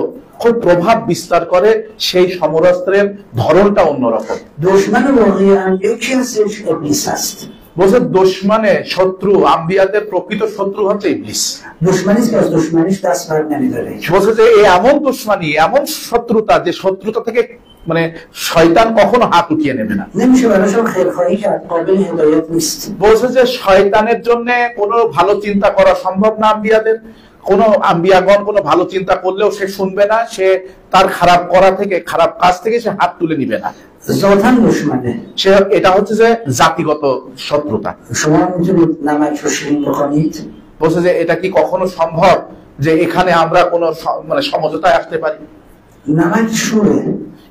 খুব প্রভাব বিস্তার করে, সেই সমরাস্ত্রের ধরনটা অন্যরকম। دشمن واقعی انبیا کی هستش؟ ابلیس است. বলছে দুশমনে শত্রু, আম্বিয়াদের প্রকৃত শত্রু হচ্ছে ইবলিস। دشمنی که از دشمنیش دست بر نمیداره. বলছে যে এই এমন দুশমনি, এমন শত্রুতা, যে শত্রুতা থেকে মানে শয়তান কখনো হাত উঠিয়ে নেবে না। نمیشه براشون خیرخواهی کرد، قابل هدایت نیست. বলছে যে শয়তানের জন্য কোনো ভালো চিন্তা করা সম্ভব না আম্বিয়াদের, কোন আম্বিয়াগণ কোনো ভালো চিন্তা করলেও সে শুনবে না, সে তার খারাপ করা থেকে, খারাপ কাজ থেকে সে হাত তুলে নিবে না। ذاتاً دشمنه. সে এটা হচ্ছে যে জাতিগত শত্রুতা। شما میتونید نمک رو شیرین بکنید؟ বলছে যে এটা কি কখনো সম্ভব যে এখানে আমরা কোনো মানে সমঝোতায় আসতে পারি? نمک شوره.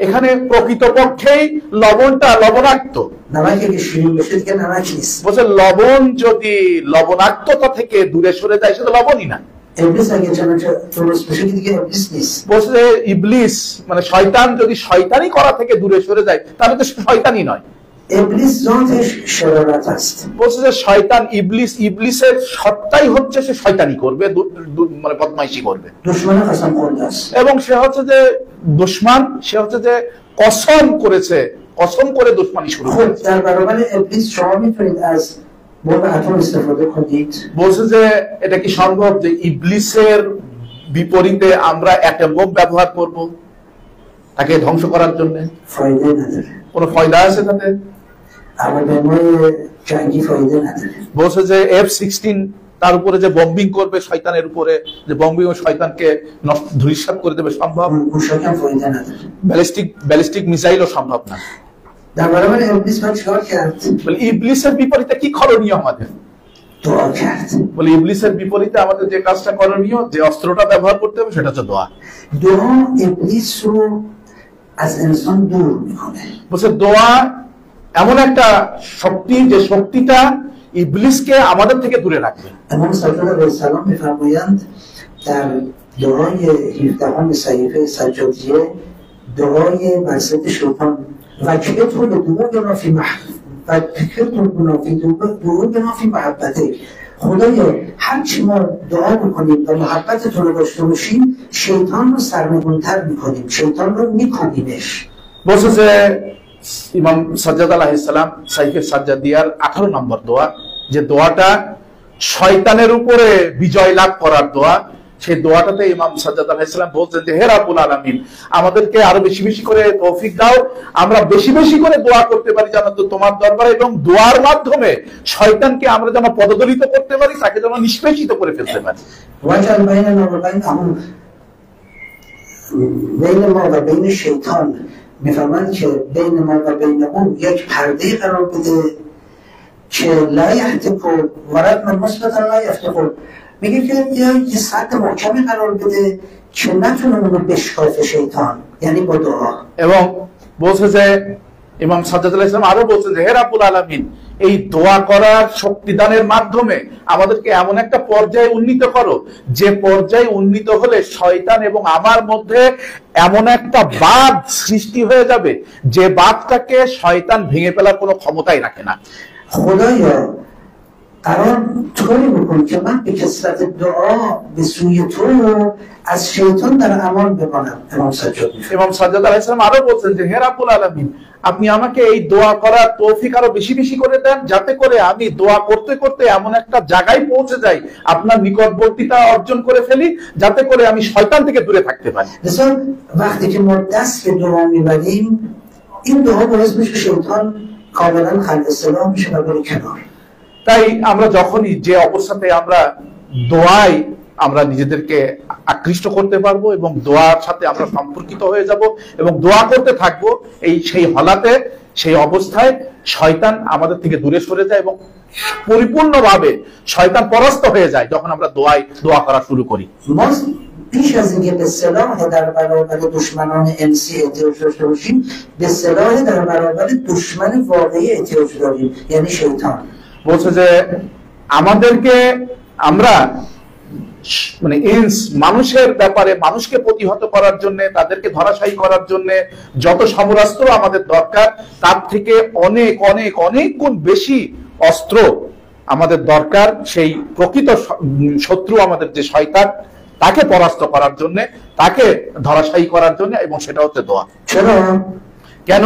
এখানে প্রকৃতপক্ষেই লবণটা লবণাক্ত। نمک اگه شیرین بشه دیگه نمک نیست. বলছে লবণ যদি লবণাক্ততা থেকে দূরে সরে যায় সেটা লবণই না। ابلیس اگه چنانچه درست بشه که دیگه ابلیس نیست. বলছে যে ইবলিস মানে শয়তান যদি শয়তানি করা থেকে দূরে সরে যায় তাহলে তো শয়তানি নয়। ابلیس ذاتش شرارت است. বলছে যে শয়তান ইবলিস, ইবলিসের সত্তাই হচ্ছে সে শয়তানি করবে, মানে বদমাইশি করবে। دشمن قسم خورده است. এবং সে হচ্ছে যে দুশমন, সে হচ্ছে যে কসম করেছে, কসম করে দুশমনি শুরু خب করেছে। در برابر ابلیس شما میتونید از بمب اتم استفاده کنید؟ বলছে যে এটা কি সম্ভব যে ইবলিসের বিপরীতে আমরা অ্যাটম বোম ব্যবহার করব? তাকে ধ্বংস করার জন্য فایده نداره কোনো ফয়দা আছে তাতে? هواپیمای جنگی فایده نداره বলছে যে F-16 তার উপরে যে বম্বিং করবে শয়তানের উপরে, যে বম্বিং ও শয়তানকে ধূলিসাৎ করে দেবে সম্ভব, موشک هم فایده نداره ব্যালিস্টিক মিসাইলও সম্ভব না। در برابر ابلیس من چیکار کرد বলে ইবলিসের বিপরীতে কি করণীয় আমাদের? دعا کرد বলে ইবলিসের বিপরীতে আমাদের যে কাজটা করণীয়, যে অস্ত্রটা ব্যবহার করতে হবে সেটা হচ্ছে দোয়া। دعا ابلیس رو از انسان دور میکنه বলছে দোয়া এমন একটা শক্তি যে শক্তিটা ইবলিসকে আমাদের থেকে দূরে রাখবে। امام صادق علیه السلام میفرمایند در دعای 17 صحیفه سجادیه دعای مسجد شیطان وکیلتون به دعونا فی دعونا فی محبته. خدایا هر چی ما دعا میکنیم و محبتتون رو داشته باشیم شیطان رو سرنگونتر میکنیم، شیطان رو میکنیمش. বলছে যে ইমাম সাজ্জাদ আলাইহিস সালাম সাইফে সাজ্জাদিয়ার 18 নম্বর দোয়া, যে দোয়াটা শয়তানের উপরে বিজয় লাভ করার দোয়া, সেই দোয়াটাতে ইমাম সাজ্জাদ আলাইহিস সালাম বলছেন যে হে রাব্বুল আলামিন, আমাদেরকে আরো বেশি বেশি করে তৌফিক দাও, আমরা বেশি বেশি করে দোয়া করতে পারি যেন তোমার দরবারে, এবং দোয়ার মাধ্যমে শয়তানকে আমরা যেন পদদলিত করতে পারি, তাকে যেন নিষ্পেষিত করে ফেলতে পারি। وجعل بيننا وبينهم بین ما و بین شیطان میفهمند که بین ما و بین اون یک پرده قرار بده که لا یحتکو ورد من مثبتا لا یفتکو، میگه که یه سطح محکمی قرار بده که نتونه اونو بشکافه شیطان، یعنی با دعا। এবং বলছে যে ইমাম সাজ্জাদ আলাইহিস সালাম আরো বলছেন যে হে রাব্বুল আলামিন, এই দোয়া করার শক্তিদানের মাধ্যমে আমাদেরকে এমন একটা পর্যায়ে উন্নীত করো, যে পর্যায়ে উন্নীত হলে শয়তান এবং আমার মধ্যে এমন একটা বাঁধ সৃষ্টি হয়ে যাবে যে বাঁধটাকে শয়তান ভেঙে ফেলার কোনো ক্ষমতাই রাখে না। خدایا قرار طوری بکن که من به کثرت دعا به سوی تو از شیطان در امان بمانم. امام سجاد ইমাম সাজ্জাদ আলাইহিস সালাম আরো বলছেন যে হে রাব্বুল আলামিন, আপনি আমাকে এই দোয়া করার তৌফিক আরো বেশি বেশি করে দেন, যাতে করে আমি দোয়া করতে করতে এমন একটা জায়গায় পৌঁছে যাই, আপনার নিকটবর্তীতা অর্জন করে ফেলি, যাতে করে আমি শয়তান থেকে দূরে থাকতে পারি। مثلا وقتی که ما دست به دعا میبریم این دعا باعث میشه شیطان کاملا خلق سلام میشه و بره کنار। তাই আমরা যখনই যে অবস্থাতে আমরা দোয়ায় আমরা নিজেদেরকে আকৃষ্ট করতে পারবো এবং দোয়ার সাথে আমরা সম্পর্কিত হয়ে যাব এবং দোয়া করতে থাকবো, সেই হলাতে সেই অবস্থায় শয়তান আমাদের থেকে দূরে সরে যায় এবং পরিপূর্ণভাবে শয়তান পরাস্ত হয়ে যায় যখন আমরা দোয়া করা শুরু করি। پیش از اینکه به سلاح در برابر دشمنان انسی احتیاج داشته باشیم به سلاح در برابر دشمن واقعی احتیاج داریم، یعنی شیطان। বলছে যে আমাদেরকে আমরা মানে মানুষের ব্যাপারে মানুষকে প্রতিহত করার জন্য, তাদেরকে ধরাশায়ী করার জন্য যত সমরাস্ত্র আমাদের দরকার, তার থেকে অনেক অনেক অনেক গুণ বেশি অস্ত্র আমাদের দরকার সেই প্রকৃত শত্রু আমাদের যে শয়তান, তাকে পরাস্ত করার জন্য, তাকে ধরাশায়ী করার জন্য, এবং সেটা হচ্ছে দোয়া। কেন?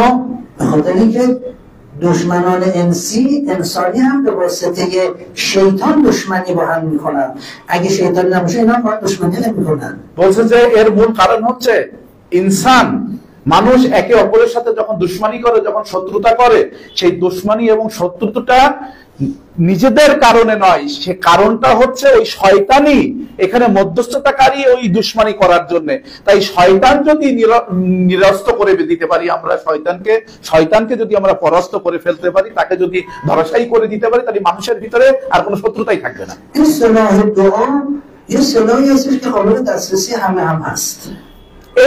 دشمنان انسی انسانی هم به واسطه شیطان دشمنی با هم میکنن، اگه شیطان نباشه اینا هم باید دشمنی نمیکنن। বলছে যে এর মূল কারণ হচ্ছে ইনসান মানুষ একে অপরের সাথে যখন দুশমনি করে, যখন শত্রুতা করে, সেই দুশমনি এবং শত্রুতাটা নিজেদের কারণে নয়, সে কারণটা হচ্ছে ওই শয়তানই এখানে মধ্যস্থতাকারী ওই দুশমনি করার জন্য। তাই শয়তান যদি নিরস্ত করে দিতে পারি, আমরা শয়তানকে যদি আমরা পরাস্ত করে ফেলতে পারি, তাকে যদি ধরাশায়ী করে দিতে পারি, তাহলে মানুষের ভিতরে আর কোনো শত্রুতাই থাকবে না।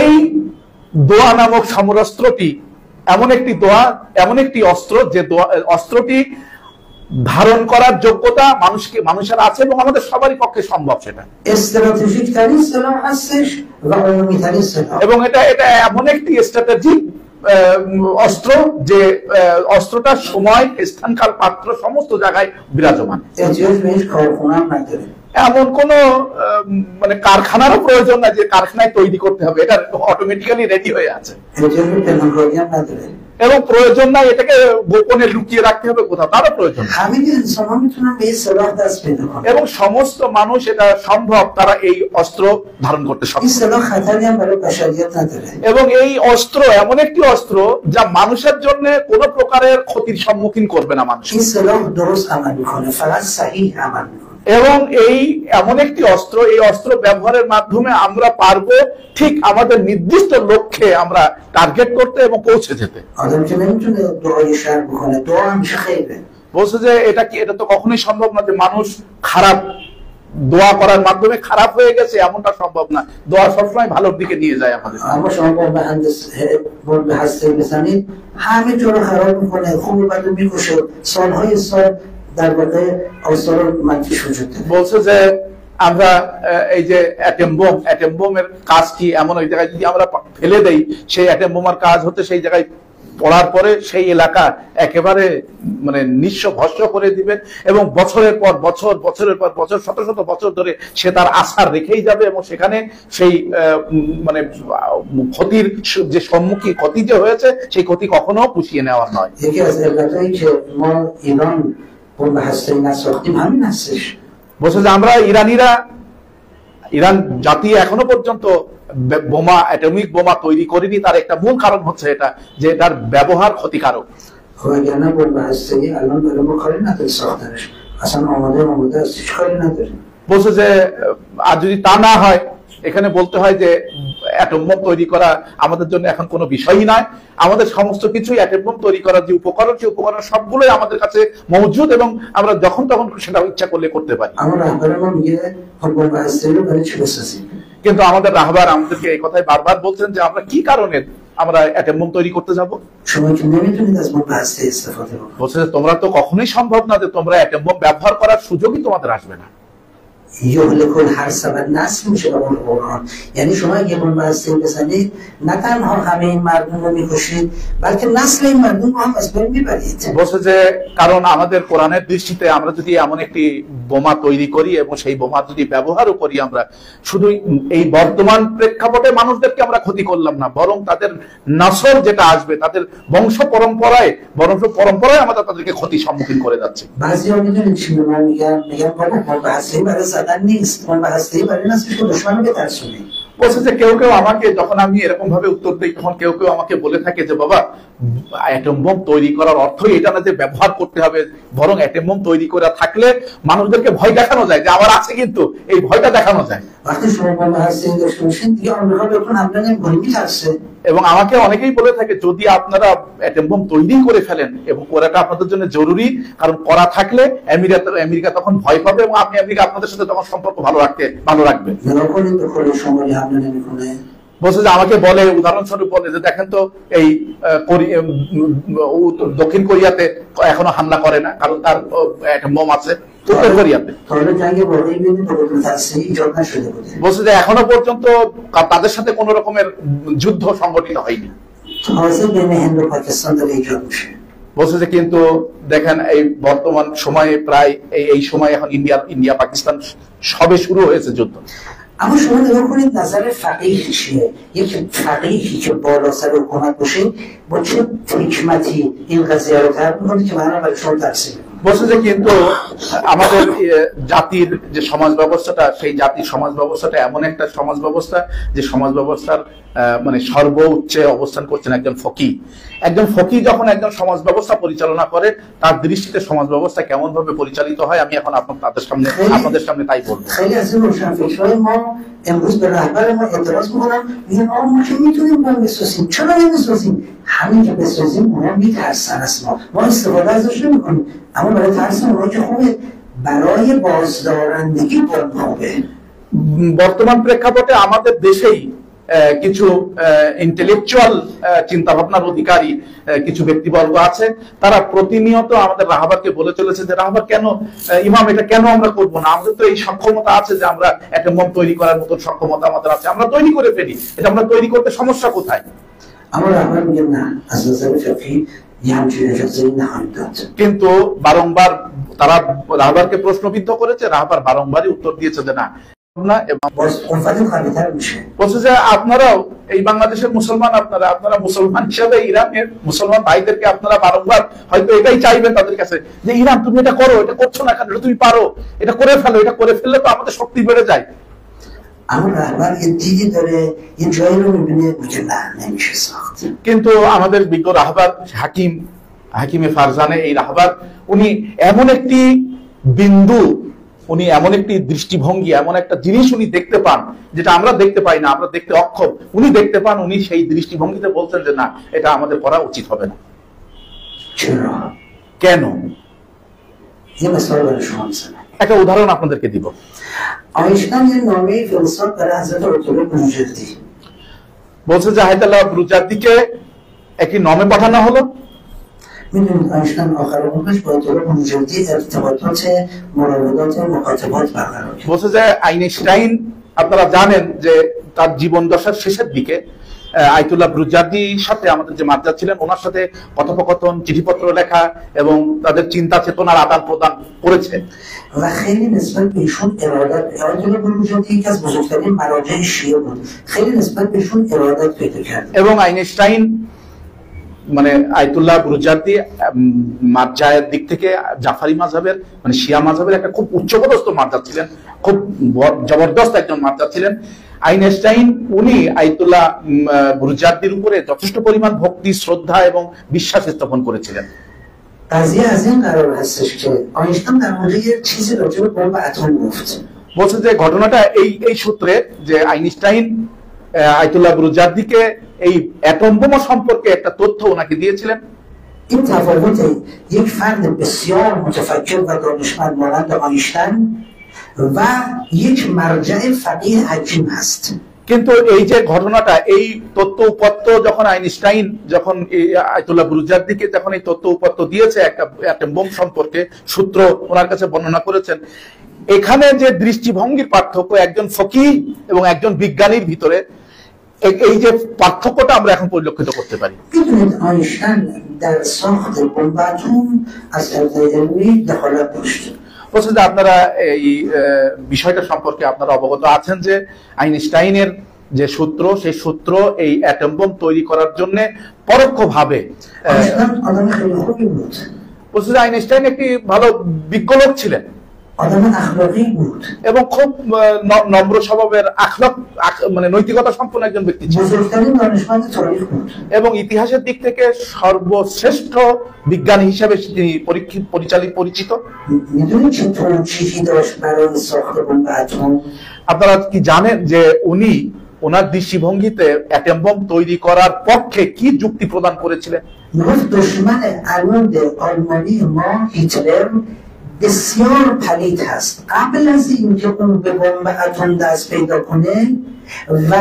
এই দোয়া নামক সমরাস্ত্রটি এমন একটি এমন একটি অস্ত্র, যে অস্ত্রটি ধারণ করার যোগ্যতা মানুষের আছে এবং আমাদের সবারই পক্ষে সম্ভব সেটা। এবং এটা এমন একটি স্ট্র্যাটেজিক অস্ত্র যে অস্ত্রটা সময়, স্থানকাল, পাত্র সমস্ত জায়গায় বিরাজমান। এমন কোন মানে কারখানারও প্রয়োজন না যে কারখানায় তৈরি করতে হবে, এটা অটোমেটিক্যালি রেডি হয়ে আছে। এবং প্রয়োজন নাই এটাকে গোপনে লুকিয়ে রাখতে হবে কোথাও, তারও প্রয়োজন নেই। همه انسان میتونن به این سلاح دست پیدا کنن এবং সমস্ত মানুষ এটা সম্ভব, তারা এই অস্ত্র ধারণ করতে این সক্ষম। سلاح خطری هم برای بشریت نداره এবং এই অস্ত্র এমন একটি অস্ত্র যা মানুষের জন্য কোনো প্রকারের ক্ষতির সম্মুখীন করবে না মানুষ। این سلاح درست عمل میکنه فقط صحیح عمل میکنه এবং এই এমন একটি অস্ত্র, এই অস্ত্র ব্যবহারের মাধ্যমে আমরা পারবো ঠিক আমাদের নির্দিষ্ট লক্ষ্যে আমরা টার্গেট করতে এবং পৌঁছে যেতে। آدم که نمیتونه دعای شر بکنه دعا همیشه خیره বলছে যে এটা তো কখনোই সম্ভব না যে মানুষ খারাপ দোয়া করার মাধ্যমে খারাপ হয়ে গেছে, এমনটা সম্ভব না। দোয়া সবসময় ভালোর দিকে নিয়ে যায় আমাদের। اما شما بمب هسته‌ای بزنید همه جا رو خراب میکنه، خوب و بد رو میکشه، سالهای سال در واقع آثار منفیش وجود داره। বলছে যে আমরা এই যে অ্যাটম বোমের কাজ কি, এমন ওই জায়গায় যদি আমরা ফেলে দেই, সেই অ্যাটম বোমার কাজ হতে সেই জায়গায় পড়ার পরে সেই এলাকা একেবারে মানে নিঃস্ব ভস্ম করে দিবে এবং বছরের পর বছর শত শত বছর ধরে সে তার আশার রেখেই যাবে এবং সেখানে সেই মানে ক্ষতির যে সম্মুখীন ক্ষতি যে হয়েছে সেই ক্ষতি কখনো পুষিয়ে নেওয়ার নয়। یکی از علتایی که ما ایران بمب هسته‌ای نساختیم همین هستش। বলছে যে আমরা ইরান জাতি এখনো পর্যন্ত বোমা অ্যাটমিক বোমা তৈরি করেনি, তার একটা মূল কারণ হচ্ছে এটা যে এটার ব্যবহার ক্ষতিকারক। خب اگر نه بمب هسته‌ای الان برای ما کاری نداره ساختنش، اصلا آماده است، هیچ کاری نداره। বলছে যে আর যদি তা না হয়, এখানে বলতে হয় যে অ্যাটম বোম তৈরি করা আমাদের জন্য এখন কোনো বিষয়ই নয়। আমাদের সমস্ত কিছুই অ্যাটম বোম তৈরি করার যে উপকরণ, সেই উপকরণ সবগুলোই আমাদের কাছে মজুদ এবং আমরা যখন তখন সেটা ইচ্ছা করলে করতে পারি। اما رهبر ما میگه خب بمب هسته‌ای رو برای چی بسازیم؟ কিন্তু আমাদের রাহবার আমাদেরকে এই কথাই বারবার বলছেন যে আমরা কি কারণে আমরা অ্যাটম বোম তৈরি করতে যাব। شما که نمیتونید از بمب هسته‌ای استفاده بکنید। বলছে যে তোমরা তো کخونی সম্ভব না যে তোমরা অ্যাটম বোম ব্যবহার করার সুযোগই তোমাদের আসবে না। یهلک الحرث و نسل میشه به قول قرآن، یعنی شما اگه بمب هسته‌ای بزنید نه تنها همه این مردم رو میکشید بلکه نسل این مردم رو هم از بین میبرید। বলছে যে কারণ আমাদের কোরআনের দৃষ্টিতে আমরা যদি এমন একটি বোমা তৈরি করি এবং সেই বোমা যদি ব্যবহারও করি, আমরা শুধু এই বর্তমান প্রেক্ষাপটে মানুষদেরকে আমরা ক্ষতি করলাম না, বরং তাদের নসল যেটা আসবে, তাদের বংশ পরম্পরায় আমরা তাদেরকে ক্ষতির সম্মুখীন করে যাচ্ছি। بعضی‌ها میدونید چی به من میگن بابا بمب هسته‌ای برای زدن نیست، بمب هسته‌ای برای این است که دشمن رو بترسونی। বলছে যে কেউ আমাকে যখন আমি এরকম ভাবে উত্তর দিই, তখন কেউ আমাকে বলে থাকে যে বাবা অ্যাটম বোম তৈরি করার অর্থই এটা না যে ব্যবহার করতে হবে, বরং অ্যাটম বোম তৈরি করা থাকলে মানুষদেরকে ভয় দেখানো যায় যে আমার আছে, কিন্তু এই ভয়টা দেখানো যায়। وقتی شما بمب هسته‌ای داشته باشید دیگه آمریکا بهتون حمله نمی‌کنه، می‌ترسه। এবং আমাকে অনেকেই বলে থাকে যদি আপনারা অ্যাটম বোম তৈরি করে ফেলেন এবং করাটা আপনাদের জন্য জরুরি, কারণ করা থাকলে আমেরিকা তখন ভয় পাবে এবং আমেরিকা আপনাদের সাথে তখন সম্পর্ক ভালো রাখবে। نگاه کنید به کره شمالی حمله نمی‌کنه। বলছে যে আমাকে বলে, উদাহরণস্বরূপ বলে যে দেখেন তো এই দক্ষিণ কোরিয়াতে এখনো হামলা করে না, কারণ তার একটা বোম আছে। উত্তর কোরিয়াতে তাহলে জায়গা বড়ই বিনি প্রবলেম আছে, ইজত না শুরু করে। বলছে যে এখনো পর্যন্ত তাদের সাথে কোনো রকমের যুদ্ধ সংগঠিত হয়নি। تازه بین هند و پاکستان داره ایجاد میشه। বলছে যে কিন্তু দেখেন এই বর্তমান সময়ে প্রায় এই সময় এখন ইন্ডিয়া পাকিস্তান সবে শুরু হয়েছে যুদ্ধ। اما شما نگاه کنید نظر فقیه چیه؟ یک فقیهی که بالا سر حکومت باشه با چه حکمتی این قضیه رو طرح میکنه که من برای شما ترسیم میکنم। বলছে যে কিন্তু আমাদের জাতির যে সমাজ ব্যবস্থাটা, সেই জাতির সমাজ ব্যবস্থাটা এমন একটা সমাজ ব্যবস্থা যে সমাজ ব্যবস্থার মানে সর্বোচ্চে অবস্থান করছেন একজন ফকি যখন একজন সমাজ ব্যবস্থা পরিচালনা করে, তার দৃষ্টিতে সমাজ ব্যবস্থা কেমন ভাবে পরিচালিত হয় আমি এখন আপনাদের সামনে তাই বলবো। خیلی از این روشنفکرهای ما امروز به رهبر ما اعتراض میکنن، میگن آقا ما که میتونیم بمب بسازیم، چرا نمیسازیم؟ همین که بسازیم اونا میترسن از ما استفاده ازش نمیکنیم، اما برای ترس اونا که خوبه، برای بازدارندگی بمب خوبه। বর্তমান প্রেক্ষাপটে আমাদের দেশেই কিছু ইন্টেলেকচুয়াল চিন্তা ভাবনার অধিকারী কিছু ব্যক্তিবর্গ আছে, তারা প্রতিনিয়ত আমাদের রাহবারকে বলে চলেছে যে রাহবার কেন ইমাম এটা কেন আমরা করবো না, আমাদের তো এই সক্ষমতা আছে যে আমরা অ্যাটম বোম তৈরি করার মতো সক্ষমতা আমাদের আছে, আমরা তৈরি করে ফেলি, এটা আমরা তৈরি করতে সমস্যা কোথায়? اما رهبر میگه نه، از نظر فقهی یه همچین اجازه‌ای نخواهیم داد। কিন্তু বারংবার তারা রাহবারকে প্রশ্নবিদ্ধ করেছে, রাহবার বারংবারই উত্তর দিয়েছে যে না, না। এবং বলছে যে আপনারাও এই বাংলাদেশের মুসলমান, আপনারা মুসলমান হিসাবে ইরানের মুসলমান ভাইদেরকে আপনারা বারংবার হয়তো এটাই চাইবেন তাদের কাছে যে ইরান তুমি এটা করো, এটা করছো না কেন, তুমি পারো, এটা করে ফেলো, এটা করে ফেললে তো আমাদের শক্তি বেড়ে যায়। কিন্তু আমাদের বিজ্ঞ রাহবার হাকিমে ফারজানে এই রাহবার উনি এমন একটি বিন্দু, উনি এমন একটি দৃষ্টিভঙ্গি, এমন একটা জিনিস উনি দেখতে পান যেটা আমরা দেখতে পাই না, আমরা দেখতে অক্ষম, উনি দেখতে পান। উনি সেই দৃষ্টিভঙ্গিতে বলছেন যে না, এটা আমাদের করা উচিত হবে না। কেন? একটা উদাহরণ আপনাদেরকে দিব। বলছে যে আয়াতুল্লাহ বুরজার্দিকে একটি নমে পাঠানো হলো। বলছে যে আইনস্টাইন, আপনারা জানেন যে তার জীবন দশার শেষের দিকে আয়াতুল্লাহ বুরজার্দির সাথে আমাদের যে মাদ্রাজ ছিলেন ওনার সাথে কথোপকথন, চিঠিপত্র লেখা এবং তাদের চিন্তা চেতনার আদান প্রদান করেছে। এবং আইনস্টাইন মানে আয়াতুল্লাহ বুরজার্দি মাযহাবের দিক থেকে জাফারি মাযহাবের মানে শিয়া মাযহাবের একটা খুব উচ্চপদস্থ মাযহাব ছিলেন, খুব জবরদস্ত একজন মাযহাব ছিলেন। আইনস্টাইন উনি আয়াতুল্লাহ বুরজার্দির উপরে যথেষ্ট পরিমাণ ভক্তি, শ্রদ্ধা এবং বিশ্বাস স্থাপন করেছিলেন। বলছে যে ঘটনাটা এই সূত্রে যে আইনস্টাইন আয়াতুল্লাহ বুরজার্দিকে এই অ্যাটম বোমা সম্পর্কে একটা তথ্য ওনাকে দিয়েছিলেন। این تفاوت یک فرد بسیار متفکر و دانشمند مانند آینشتاین و یک مرجع فقیه حکیم هست। কিন্তু এই যে ঘটনাটা, এই তথ্য উপাত্ত যখন আইনস্টাইন যখন আয়াতুল্লাহ বুরজার্দিকে যখন এই তথ্য উপাত্ত দিয়েছে একটা অ্যাটম বোম সম্পর্কে সূত্র ওনার কাছে বর্ণনা করেছেন, এখানে যে দৃষ্টিভঙ্গির পার্থক্য একজন ফকিহ এবং একজন বিজ্ঞানীর ভিতরে, এই যে পার্থক্যটা আমরা এখন পরিলক্ষিত করতে পারি। বলছেন যে আপনারা এই বিষয়টা সম্পর্কে আপনারা অবগত আছেন যে আইনস্টাইনের যে সূত্র, সেই সূত্র এই অ্যাটম বোম তৈরি করার জন্য পরোক্ষভাবে বলছে যে আইনস্টাইন একটি ভালো বিজ্ঞ লোক ছিলেন এবং খুব নম্র স্বভাবের, আখলাক মানে নৈতিকতা সম্পন্ন একজন ব্যক্তি ছিলেন এবং ইতিহাসের দিক থেকে সর্বশ্রেষ্ঠ বিজ্ঞানী হিসেবে তিনি পরিচিত। আপনারা কি জানেন যে উনি ওনার দৃষ্টিভঙ্গিতে অ্যাটম বোম তৈরি করার পক্ষে কি যুক্তি প্রদান করেছিলেন? بسیار پلید هست. قبل از اینکه اون به بمب اتم دست پیدا کنه و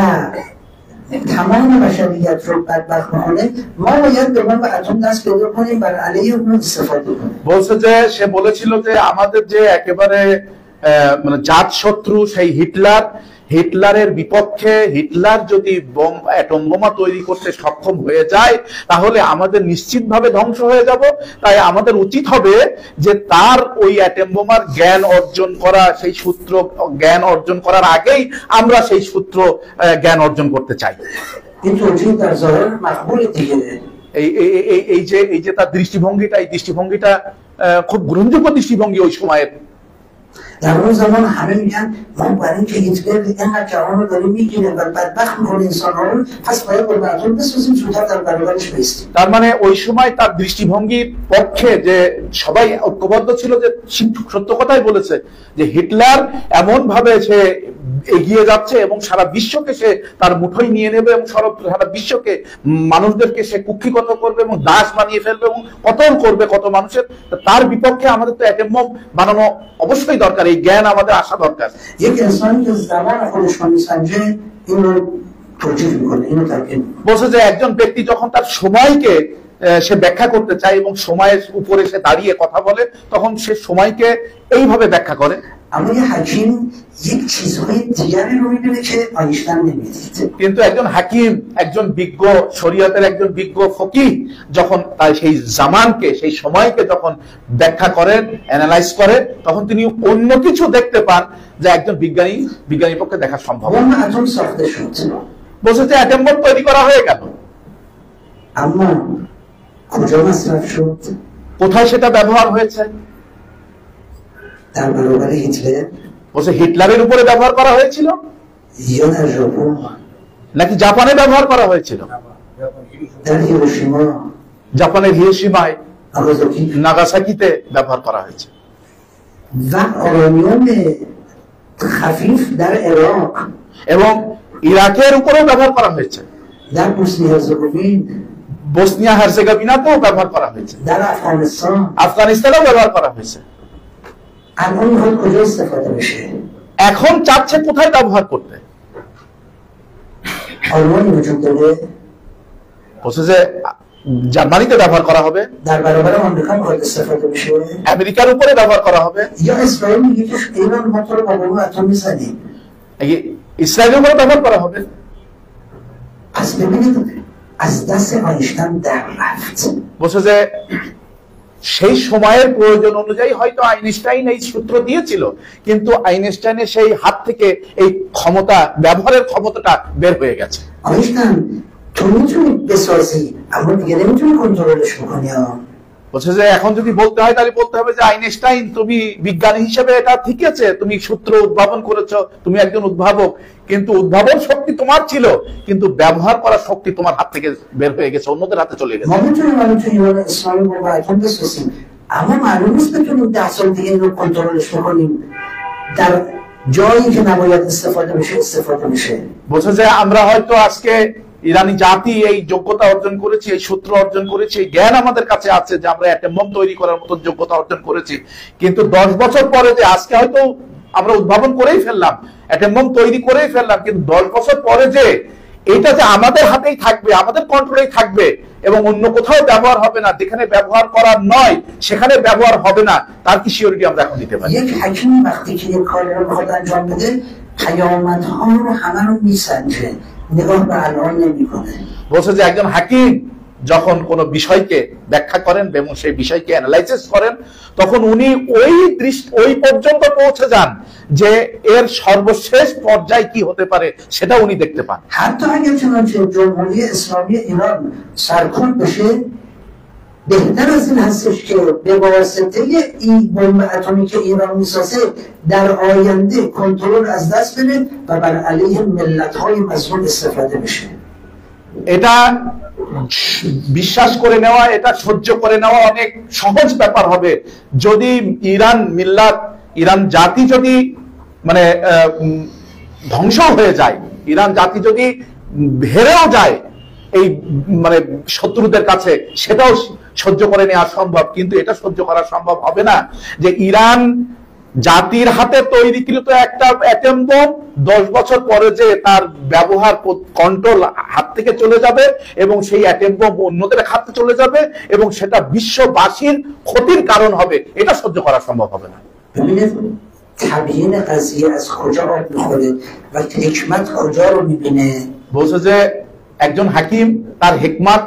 تمام بشریت رو بدبخت کنه، ما باید به بمب اتم دست پیدا کنیم بر علیه اون استفاده کنیم। বলছে যে সে বলেছিল যে আমাদের যে একেবারে মানে জাত শত্রু সেই হিটলারের বিপক্ষে, হিটলার যদি অ্যাটম বোমা তৈরি করতে সক্ষম হয়ে যায় তাহলে আমাদের নিশ্চিতভাবে ধ্বংস হয়ে যাব। তাই আমাদের উচিত হবে যে তার ওই অ্যাটম বোমার জ্ঞান অর্জন করা, সেই সূত্র জ্ঞান অর্জন করার আগেই আমরা সেই সূত্র জ্ঞান অর্জন করতে চাই। এই যে তার দৃষ্টিভঙ্গিটা, এই দৃষ্টিভঙ্গিটা খুব গ্রহণযোগ্য দৃষ্টিভঙ্গি ওই সময়ের। در اون زمان همه میگن ما برای اینکه هیتلر اینقدر جهان رو داره میگیره و بدبخت میکنه انسان‌ها رو، پس باید با مردم بسازیم زودتر در برابرش بایستیم। তার মানে ওই সময় তার দৃষ্টিভঙ্গির পক্ষে যে সবাই ঐক্যবদ্ধ ছিল, যে সত্য কথাই বলেছে যে হিটলার এমন ভাবে সে এগিয়ে যাচ্ছে এবং সারা বিশ্বকে সে তার মুঠোয় নিয়ে নেবে এবং সারা বিশ্বকে মানুষদেরকে সে কুক্ষিগত করবে এবং দাস বানিয়ে ফেলবে এবং পতন করবে কত মানুষের। তার বিপক্ষে আমাদের তো অ্যাটম বোম বানানো অবশ্যই দরকার, এই জ্ঞান আমাদের আসা দরকার। বলছে যে একজন ব্যক্তি যখন তার সময়কে সে ব্যাখ্যা করতে চায় এবং সময়ের উপরে সে দাঁড়িয়ে কথা বলে, তখন সে সময়কে এইভাবে ব্যাখ্যা করে। কিন্তু একজন হাকিম, একজন বিজ্ঞ, শরীয়তের একজন বিজ্ঞ ফকিহ যখন তাই সেই জামানকে, সেই সময়কে যখন ব্যাখ্যা করেন, অ্যানালাইজ করেন, তখন তিনি অন্য কিছু দেখতে পান যে একজন বিজ্ঞানীর পক্ষে দেখা সম্ভব। বম اتم ساخته شد বলছে যে অ্যাটম বোম তৈরি করা হয়ে গেল, اما کجا مصرف شد؟ কোথায় সেটা ব্যবহার হয়েছে? در برابر هیتلر বলছে হিটলারের উপরে ব্যবহার করা হয়েছিল یا در ژاپن নাকি জাপানে ব্যবহার করা হয়েছিল? در هیروشیما জাপানের হিরোশিমায়, ناگازاکی নাগাসাকিতে ব্যবহার করা হয়েছে। و اورانیوم خفیف در عراق এবং ইরাকের উপরেও ব্যবহার করা হয়েছে, در بوسنی هرزگوین বসনিয়া হার্জেগোভিনাতেও ব্যবহার করা হয়েছে, در افغانستان আফগানিস্তানেও ব্যবহার করা হয়েছে। الان میخواد کجا استفاده بشه؟ এখন চাচ্ছে কোথায় ব্যবহার করতে? آلمانی وجود داره বলছে যে জার্মানিতে ব্যবহার کরা হবে, در برابر آمریکا میخواد استفاده بشه আমেরিকার উপরে ব্যবহার করা হবে, یا اسرائیل میگه که ایران ما تو رو با بمب اتم میزنیم ইসরায়েলের উপরে ব্যবহার করা হবে। پس ببینید از دست آینشتین در رفت বলছে যে সেই সময়ের প্রয়োজন অনুযায়ী হয়তো আইনস্টাইন এই সূত্র দিয়েছিল, কিন্তু আইনস্টাইনের সেই হাত থেকে এই ক্ষমতা, ব্যবহারের ক্ষমতাটা বের হয়ে গেছে। آینشتین تو میتونی بسازی اما دیگه نمیتونی کنترلش بکنی বলছে যে এখন যদি বলতে হয় তাহলে বলতে হবে যে আইনস্টাইন তুমি বিজ্ঞানী হিসেবে এটা ঠিক আছে, তুমি সূত্র উদ্ভাবন করেছো, তুমি একজন উদ্ভাবক, কিন্তু উদ্ভাবন শক্তি তোমার ছিল, কিন্তু ব্যবহার করার শক্তি তোমার হাত থেকে বের হয়ে গেছে, অন্যদের হাতে চলে গেছে। ما میتونیم الان تو ایران اسرائیل بمب اتم بسازیم اما معلوم نیست بتونیم 10 سال دیگه این رو کنترلش بکنیم در جایی که نباید استفاده بشه استفاده بشه বলছে যে আমরা হয়তো আজকে ইরানি জাতি এই যোগ্যতা অর্জন করেছি, এই সূত্র অর্জন করেছি, এই জ্ঞান আমাদের কাছে আছে যে আমরা অ্যাটম বোম তৈরি করার মতো যোগ্যতা অর্জন করেছি, কিন্তু 10 বছর পরে যে আজকে হয়তো আমরা উদ্ভাবন করেই ফেললাম, অ্যাটম বোম তৈরি করেই ফেললাম, কিন্তু 10 বছর পরে যে এটা যে আমাদের হাতেই থাকবে, আমাদের কন্ট্রোলেই থাকবে এবং অন্য কোথাও ব্যবহার হবে না, যেখানে ব্যবহার করার নয় সেখানে ব্যবহার হবে না, তার কি সিওরিটি আমরা এখন দিতে পারি? یک حکیم وقتی که یک کاری رو میخواد انجام بده پیامدها رو همه رو میسنجه نگاه به الان نمیکنه বলছে যে একজন হাকিম যখন কোন বিষয়কে ব্যাখ্যা করেন এবং সেই বিষয়কে অ্যানালাইসিস করেন, তখন উনি ওই পর্যন্ত পৌঁছে যান যে এর সর্বশেষ পর্যায় কি হতে পারে সেটা উনি দেখতে পান। حتی اگر چنانچه جمهوری اسلامی ایران سرکوب بشه بهتر از این هستش که به واسطه این بمب اتمی که ایران میسازه در آینده کنترل از دست بره و بر علیه ملت‌های مظلوم استفاده بشه এটা বিশ্বাস করে নেওয়া, এটা সহ্য করে নেওয়া অনেক সহজ ব্যাপার হবে যদি ইরান মিল্লাত, ইরান জাতি যদি মানে ধ্বংস হয়ে যায়, ইরান জাতি যদি হেরেও যায় এই মানে শত্রুদের কাছে, সেটাও সহ্য করে নেওয়া সম্ভব, কিন্তু এটা সহ্য করা সম্ভব হবে না যে ইরান জাতির হাতে তৈরিকৃত একটা অ্যাটম বোম 10 বছর পরে যে তার ব্যবহার কন্ট্রোল হাত থেকে চলে যাবে এবং সেই অ্যাটম বোম অন্যদের হাতে চলে যাবে এবং সেটা বিশ্ববাসীর ক্ষতির কারণ হবে, এটা সহ্য করা সম্ভব হবে না। تبیین قضیه از کجا آب میخوره و حکمت کجا رو میبینه বলছে যে একজন হাকিম তার হিকমত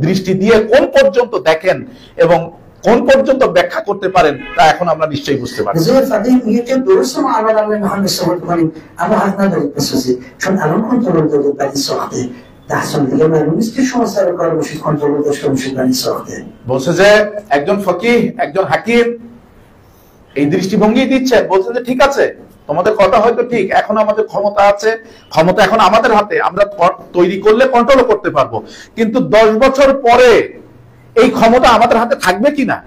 দৃষ্টি দিয়ে কোন পর্যন্ত দেখেন এবং কোন পর্যন্ত ব্যাখ্যা করতে পারেন তা এখন আমরা নিশ্চয়ই বুঝতে পারি। رضای فقیه میگه که درست ما الان میخوایم استفاده کنیم اما حق ندارید بسازید چون الان کنترل دارید برای ساخته 10 سال دیگه معلوم نیست که شما سر کار باشید کنترل داشته باشید برای ساخته বলছে যে একজন ফকিহ, একজন হাকিম এই দৃষ্টিভঙ্গি দিচ্ছে, বলছে যে ঠিক আছে তোমাদের কথা হয়তো ঠিক, এখন আমাদের ক্ষমতা আছে, ক্ষমতা এখন আমাদের হাতে, আমরা তৈরি করলে কন্ট্রোল করতে পারবো, কিন্তু 10 বছর পরে এই ক্ষমতা আমাদের হাতে থাকবে কিনা,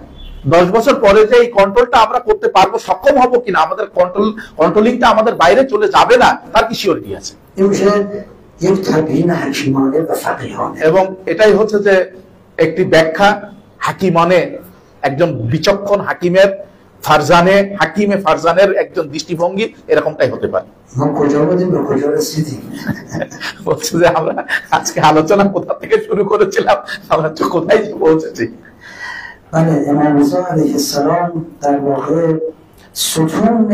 10 বছর পরে যে এই কন্ট্রোলটা আমরা করতে পারবো, সক্ষম হবো কিনা, আমাদের কন্ট্রোলিংটা আমাদের বাইরে চলে যাবে না, তার কি সিওরিটি আছে? এবং এটাই হচ্ছে যে একটি ব্যাখ্যা হাকিমানে, একজন বিচক্ষণ হাকিমের ফারজানের একজন দৃষ্টিভঙ্গি এরকমটাই হতে পারে। বলছে যে আমরা আজকে আলোচনা কোথা থেকে শুরু করেছিলাম, আমরা তো কোথায় পৌঁছেছি। بله امام رضا علیه السلام در واقع ستون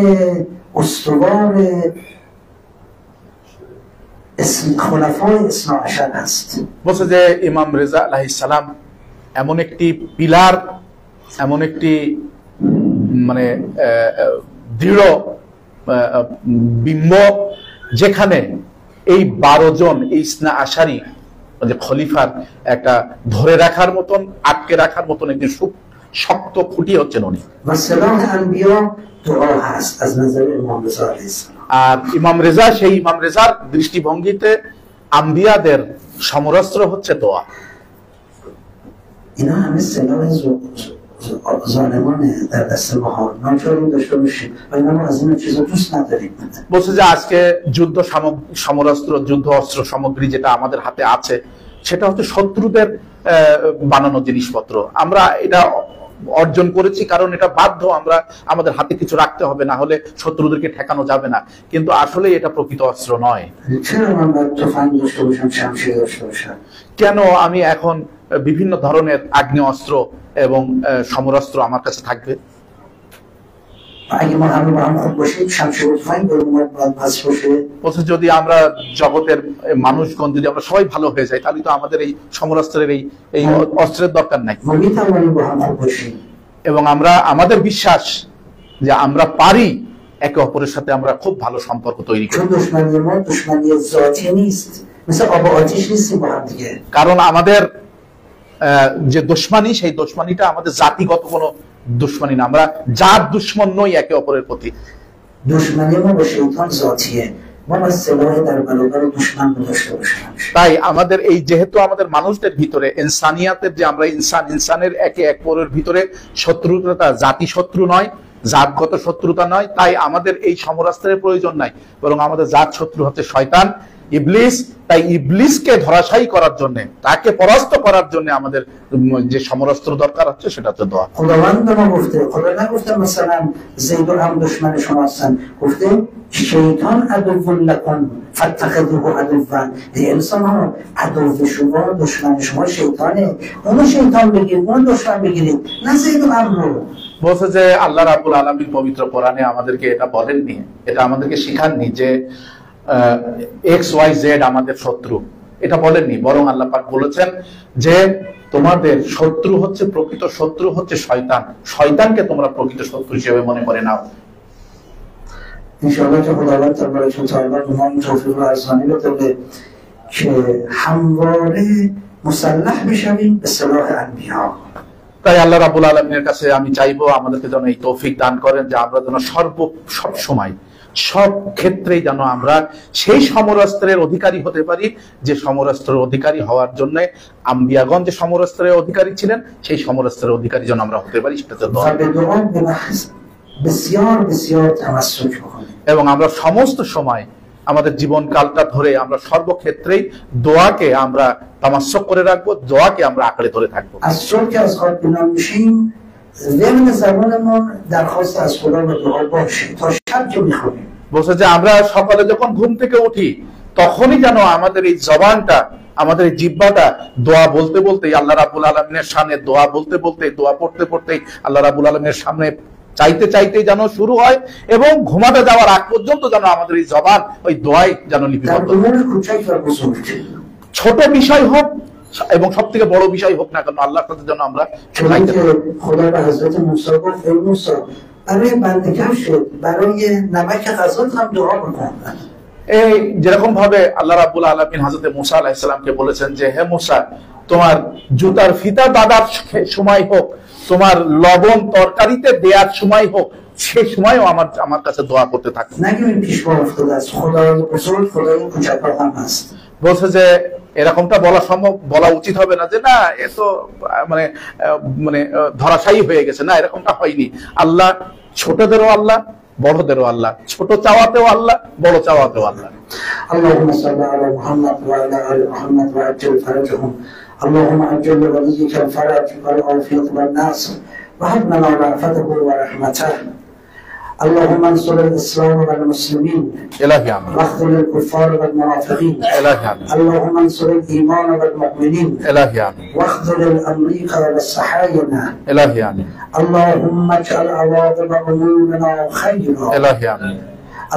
استوار خلفای اثنا عشر است বলছে যে ইমাম রেজা আলাইহিস সালাম এমন একটি পিলার, এমন একটি মানে দৃঢ় বিম্ব, যেখানে এই 12 জন এই ইসনা আশারি যে খলিফার একটা ধরে রাখার মতন, আটকে রাখার মতন একজন শক্ত খুঁটি হচ্ছেন উনি। আর ইমাম রেজা, সেই ইমাম রেজার দৃষ্টিভঙ্গিতে আম্বিয়াদের সমরাস্ত্র হচ্ছে দোয়া। اینا همه سلاح ظالمانه در دست ماها، ناچاریم داشته باشیم و اینا ما از این چیزا دوست نداریم। বলছে যে আজকে যুদ্ধ সমরাস্ত্র, যুদ্ধ অস্ত্র সামগ্রী যেটা আমাদের হাতে আছে সেটা হচ্ছে শত্রুদের বানানো জিনিসপত্র। আমরা এটা অর্জন করেছি কারণ এটা বাধ্য, আমরা আমাদের হাতে কিছু রাখতে হবে, না হলে শত্রুদেরকে ঠেকানো যাবে না, কিন্তু আসলে এটা প্রকৃত অস্ত্র নয়। কেন আমি এখন বিভিন্ন ধরনের আগ্নেয়াস্ত্র এবং সমরাস্ত্র আমার কাছে থাকবে? বলছে যদি আমরা জগতের মানুষগণ যদি আমরা সবাই ভালো হয়ে যাই তাহলে তো আমাদের এই সমরাস্ত্রের এই অস্ত্রের দরকার নাই। এবং আমরা আমাদের বিশ্বাস যে আমরা পারি একে অপরের সাথে আমরা খুব ভালো সম্পর্ক তৈরি করি, কারণ আমাদের যে দুশমনী, সেই দুশমনীটা আমাদের জাতিগত কোনো দুশমনী না, আমরা জাত দুশ্মন নই একে অপরের প্রতি। তাই আমাদের এই যেহেতু আমাদের মানুষদের ভিতরে ইনসানিয়াতের যে আমরা ইনসানের একে অপরের ভিতরে শত্রুতা, জাতি শত্রু নয়, জাতগত শত্রুতা নয়, তাই আমাদের এই সমরাস্ত্রের প্রয়োজন নাই, বরং আমাদের জাত শত্রু হচ্ছে শয়তান, ইবলিস। তাই ইবলিসকে ধরাশায়ী করার জন্য, তাকে পরাস্ত করার জন্য আমাদের যে সমরাস্ত্র দরকার হচ্ছে সেটা হচ্ছে দোয়া। خداوند ما گفته، خدا نگفته مثلا زید هم دشمن شما هستن، گفته شیطان عدو لکم فاتخذوه عدوا. این انسان ها عدو شما، دشمن شما شیطانه، اونو شیطان بگیرید، اون دشمن بگیرید، نه زید و عمرو। বলছে যে আল্লাহ রাব্বুল আলামিন পবিত্র কোরআনে আমাদেরকে এটা বলেননি, এটা আমাদেরকে শিখাননি যে XYZ আমাদের শত্রু, এটা বলেননি, বরং আল্লাহ পাক বলেছেন যে তোমাদের শত্রু হচ্ছে, প্রকৃত শত্রু হচ্ছে শয়তান, শয়তানকে তোমরা প্রকৃত শত্রু হিসেবে মনে করে নাও। ইনশাআল্লাহ যে খোদাবন্দ তাবারাকাহু তাআলা তোমার তৌফিক ও আসানি বতে যে হামওয়ারে মুসাল্লাহ বিশাবিন বিসলাহ আনবিয়া। তাই আল্লাহ রাব্বুল আলামিনের কাছে আমি চাইবো আমাদেরকে যেন এই তৌফিক দান করেন যে আমরা যেন সব সময় সব ক্ষেত্রেই যেন আমরা সেই সমরাস্ত্রের অধিকারী হতে পারি যে সমরাস্ত্রের অধিকারী হওয়ার জন্য আম্বিয়াগণ যে সমরাস্ত্রের অধিকারী ছিলেন সেই সমরাস্ত্রের অধিকারী যেন আমরা হতে পারি, সেটা এবং আমরা সমস্ত সময় আমাদের জীবনকালটা ধরে আমরা সর্বক্ষেত্রেই দোয়াকে আমরা তামাসসুক করে রাখবো, দোয়াকে আমরা আঁকড়ে ধরে থাকবো। বলছে যে আমরা সকালে যখন ঘুম থেকে উঠি তখনই যেন আমাদের এই জবানটা, আমাদের এই জিহ্বাটা দোয়া বলতে বলতে, আল্লাহ রাব্বুল আলামিনের সামনে দোয়া বলতে বলতে, দোয়া পড়তে পড়তে আল্লাহ রাব্বুল আলামিনের সামনে চাইতে চাইতে যেন শুরু হয় এবং ঘুমাতে যাওয়ার আগ পর্যন্ত যেন আমাদের এই জবান ওই দোয়াই যেন লিপিবদ্ধ। ছোট বিষয় হোক এবং সব থেকে বড় বিষয় হোক না কেন আল্লাহর সাথে যেন আমরা এই যেরকম ভাবে আল্লাহ রাব্বুল আলামিন হযরত মুসা আলাইহিস সালামকে বলেছেন যে হে মুসা, তোমার জুতার ফিতা বাঁধার সময় হোক, তোমার লবণ তরকারিতে দেওয়ার সময় হোক, সেই সময়ও আমার কাছে দোয়া করতে থাকো। বলছে যে এরকমটা বলা উচিত হবে না যে না এ তো মানে ধরাশায়ী হয়ে গেছে, না এরকমটা হয়নি। আল্লাহ ছোটদেরও আল্লাহ, বড়দেরও আল্লাহ, ছোট চাওয়াতেও আল্লাহ, বড় চাওয়াতেও আল্লাহ। اللهم صل على محمد وعلى آل محمد وعجل فرجهم اللهم عجل لوليك الفرج والعافية والناصر وهب لنا رأفته ورحمته اللهم انصر الاسلام والمسلمين الهي امين واخذل الكفار والمنافقين الهي امين اللهم انصر الايمان والمؤمنين الهي امين واخذل الامريكا والصحاينه الهي امين اللهم اجعل عواقب امورنا خيرا الهي امين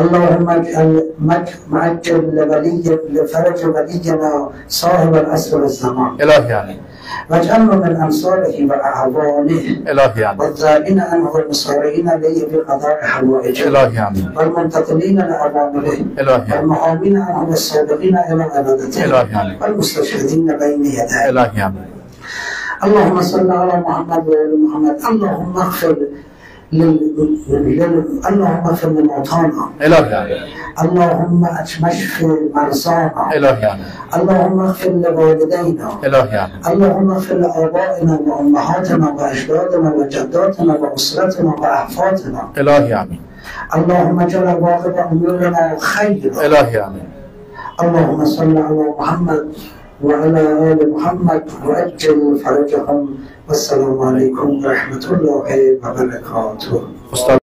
اللهم اجعل معجل لفرج ولينا صاحب العصر والزمان الهی آمین واجعلنا من انصاره واعوانه الهی آمین والذابين عنه والمصارعين اليه بقضاء حوائجه الهی آمین والمنتقلين لاوامره الهی آمین والمحامين عنه والسابقين الى عبادته الهی آمین والمستشهدين بين يديه. الهی آمین اللهم صل على محمد وآل محمد. اللهم اغفر اللهم اغفر لموتانا. الهی آمین اللهم اشف مرضانا. الهی آمین اللهم اغفر لوالدينا. الهی آمین اللهم اغفر لآبائنا وأمهاتنا وأجدادنا وجداتنا وأسرتنا وأحفادنا. الهی آمین اللهم اجعل عواقب أمورنا خيرا. الهی آمین اللهم صل على محمد وعلى آل محمد وأجل فرجهم والسلام عليكم ورحمة الله وبركاته.